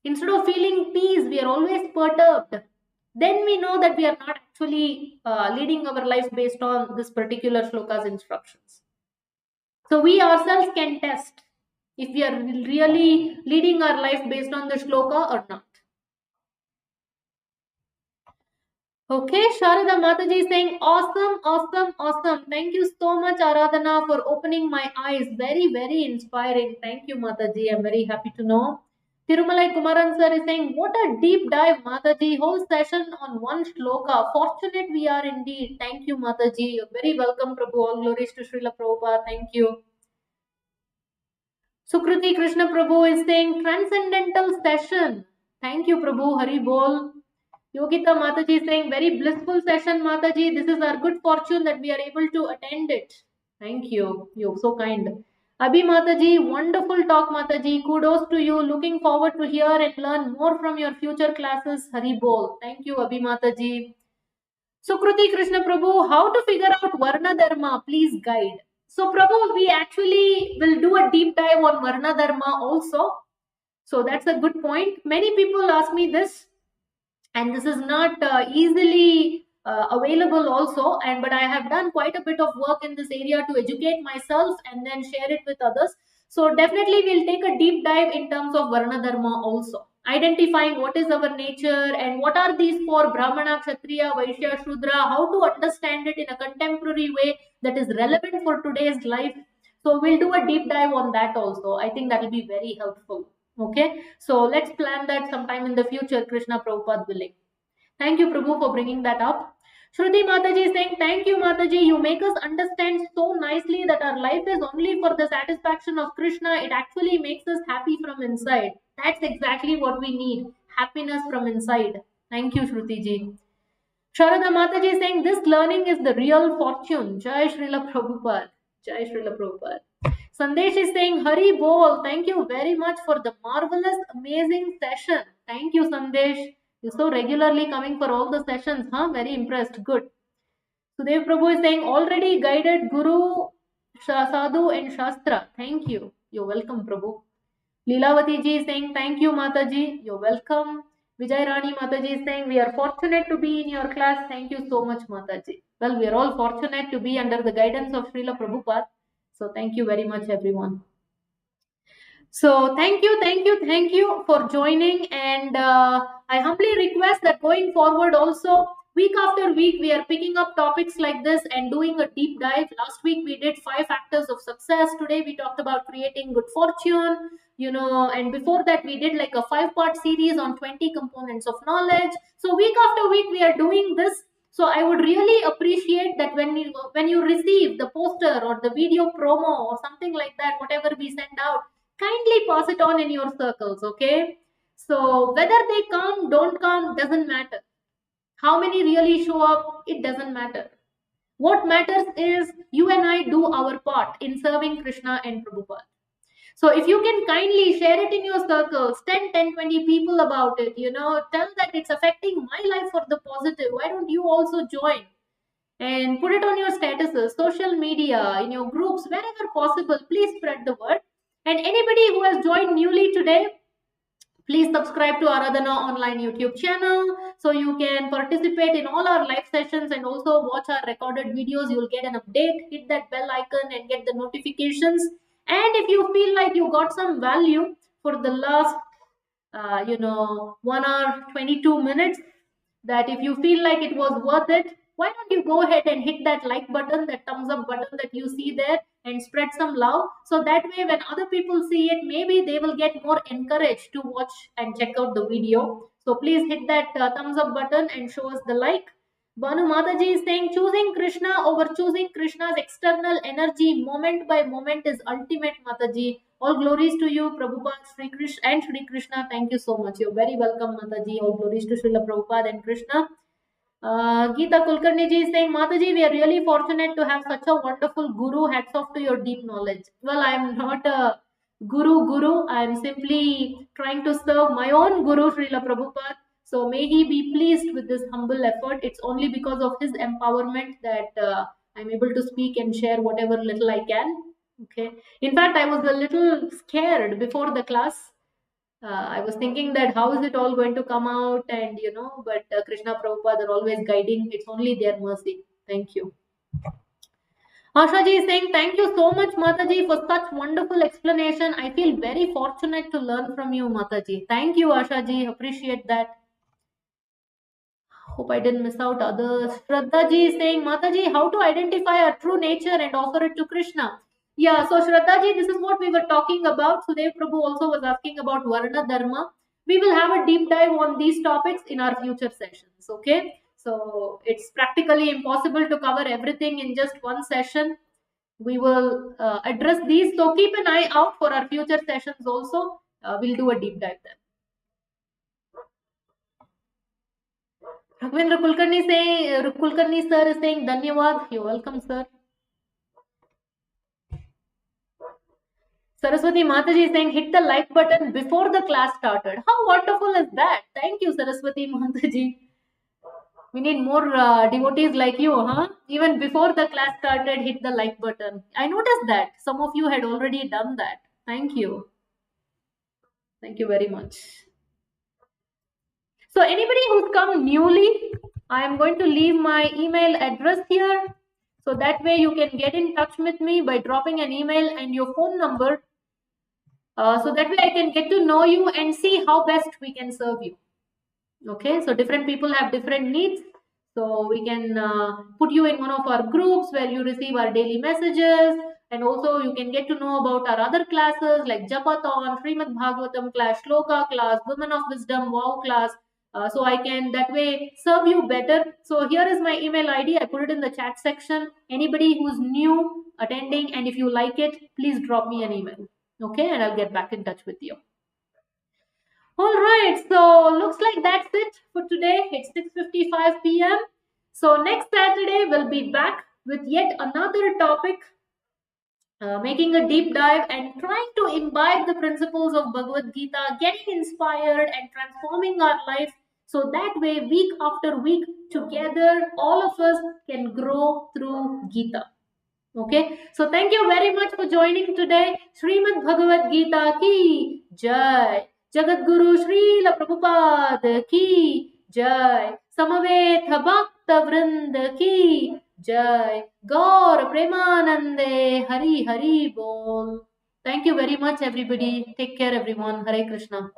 Instead of feeling peace, we are always perturbed. Then we know that we are not actually leading our life based on this particular shloka's instructions. So we ourselves can test if we are really leading our life based on the shloka or not. Okay, Sharada Mataji is saying, awesome, awesome, awesome. Thank you so much, Aradhana, for opening my eyes. Very, very inspiring. Thank you, Mataji. I'm very happy to know. Tirumalai Kumaran sir is saying, what a deep dive, Mataji. Whole session on one shloka. Fortunate we are indeed. Thank you, Mataji. You're very welcome, Prabhu. All glories to Srila Prabhupada. Thank you. Sukruti Krishna Prabhu is saying, transcendental session. Thank you, Prabhu. Hari Bol. Yogita Mataji is saying, very blissful session, Mataji. This is our good fortune that we are able to attend it. Thank you. You're so kind. Abhi Mataji, wonderful talk, Mataji. Kudos to you. Looking forward to hear and learn more from your future classes. Hari Bol. Thank you, Abhi Mataji. Sukruti Krishna Prabhu, how to figure out Varna Dharma? Please guide. So, Prabhu, we actually will do a deep dive on Varna Dharma also. So, that's a good point. Many people ask me this, and this is not easily available also, but I have done quite a bit of work in this area to educate myself and then share it with others. So definitely we'll take a deep dive in terms of Varna Dharma also, identifying what is our nature and what are these 4: Brahmana, Kshatriya, Vaishya, Shudra, how to understand it in a contemporary way that is relevant for today's life. So we'll do a deep dive on that also. I think that will be very helpful. Okay, so let's plan that sometime in the future, Krishna Prabhupada willing. Thank you, Prabhu, for bringing that up. Shruti Mataji is saying, thank you, Mataji. You make us understand so nicely that our life is only for the satisfaction of Krishna. It actually makes us happy from inside. That's exactly what we need. Happiness from inside. Thank you, Shruti ji. Sharada Mataji is saying, this learning is the real fortune. Jai Srila Prabhupada. Jai Srila Prabhupada. Sandesh is saying, Hari Bol, thank you very much for the marvelous, amazing session. Thank you, Sandesh. You're so regularly coming for all the sessions, huh? Very impressed. Good. Sudev Prabhu is saying, already guided Guru, Sadhu and Shastra. Thank you. You're welcome, Prabhu. Leelavati ji is saying, thank you, Mataji. You're welcome. Vijay Rani Mataji is saying, we are fortunate to be in your class. Thank you so much, Mataji. Well, we are all fortunate to be under the guidance of Srila Prabhupada. So thank you very much, everyone. So thank you for joining, and I humbly request that going forward also, week after week, we are picking up topics like this and doing a deep dive. Last week we did 5 factors of success. Today we talked about creating good fortune, and before that we did like a 5-part series on 20 components of knowledge. So week after week we are doing this. So I would really appreciate that when you receive the poster or the video promo or something like that, whatever we send out, kindly pass it on in your circles, okay? So whether they come, don't come, doesn't matter. How many really show up, it doesn't matter. What matters is you and I do our part in serving Krishna and Prabhupada. So if you can kindly share it in your circles, 10, 20 people about it, tell that it's affecting my life for the positive. Why don't you also join? And put it on your statuses, social media, in your groups, wherever possible. Please spread the word. And anybody who has joined newly today, please subscribe to Aradhana online YouTube channel so you can participate in all our live sessions and also watch our recorded videos. You'll get an update. Hit that bell icon and get the notifications. And if you feel like you got some value for the last 1 hour 22 minutes, that if you feel like it was worth it, why don't you go ahead and hit that like button, that thumbs up button that you see there, and spread some love. So that way when other people see it, maybe they will get more encouraged to watch and check out the video. So please hit that thumbs up button and show us the like. Banu Mataji is saying, choosing Krishna over choosing Krishna's external energy moment by moment is ultimate, Mataji. All glories to you, Prabhupada, Sri Krishna and Sri Krishna. Thank you so much. You're very welcome, Mataji. All glories to Srila Prabhupada and Krishna. Gita Kulkarni ji is saying, Mataji, we are really fortunate to have such a wonderful guru. Hats off to your deep knowledge. Well, I am not a guru. I am simply trying to serve my own guru, Srila Prabhupada. So may he be pleased with this humble effort. It's only because of his empowerment that I'm able to speak and share whatever little I can. Okay. In fact, I was a little scared before the class. I was thinking that how is it all going to come out, and but Krishna Prabhupada are always guiding. It's only their mercy. Thank you. Asha ji is saying, thank you so much, Mataji, for such wonderful explanation. I feel very fortunate to learn from you, Mataji. Thank you, Asha ji. Appreciate that. Hope I didn't miss out others. Shraddha ji is saying, Mataji, how to identify our true nature and offer it to Krishna? Yeah, so Shraddha ji, this is what we were talking about. Sudev Prabhu also was asking about Varna Dharma. We will have a deep dive on these topics in our future sessions, okay? So it's practically impossible to cover everything in just one session. We will address these. So keep an eye out for our future sessions also. We'll do a deep dive then. Raghvendra Kulkarni sir is saying, Dhanyavad. You're welcome, sir. Saraswati Mataji is saying, hit the like button before the class started. How wonderful is that? Thank you, Saraswati Mataji. We need more devotees like you, huh? Even before the class started, hit the like button. I noticed that some of you had already done that. Thank you. Thank you very much. So anybody who's come newly, I am going to leave my email address here. So that way you can get in touch with me by dropping an email and your phone number. So that way I can get to know you and see how best we can serve you. Okay, so different people have different needs. So we can put you in one of our groups where you receive our daily messages, and also you can get to know about our other classes like Japathon, Srimad Bhagavatam class, Shloka class, Women of Wisdom, Wow class. So I can that way serve you better. So here is my email ID. I put it in the chat section. Anybody who's new attending, and if you like it, please drop me an email. Okay, and I'll get back in touch with you. All right, so looks like that's it for today. It's 6:55 p.m. So next Saturday we'll be back with yet another topic, making a deep dive and trying to imbibe the principles of Bhagavad Gita, getting inspired and transforming our life. So that way, week after week, together, all of us can grow through Gita. Okay, so thank you very much for joining today. Srimad Bhagavad Gita ki Jai. Jagat Guru Srila Prabhupada ki Jai. Samaveta Bhakta Vrinda ki Jai. Gaur Premanande Hari Hari Bol. Thank you very much, everybody. Take care, everyone. Hare Krishna.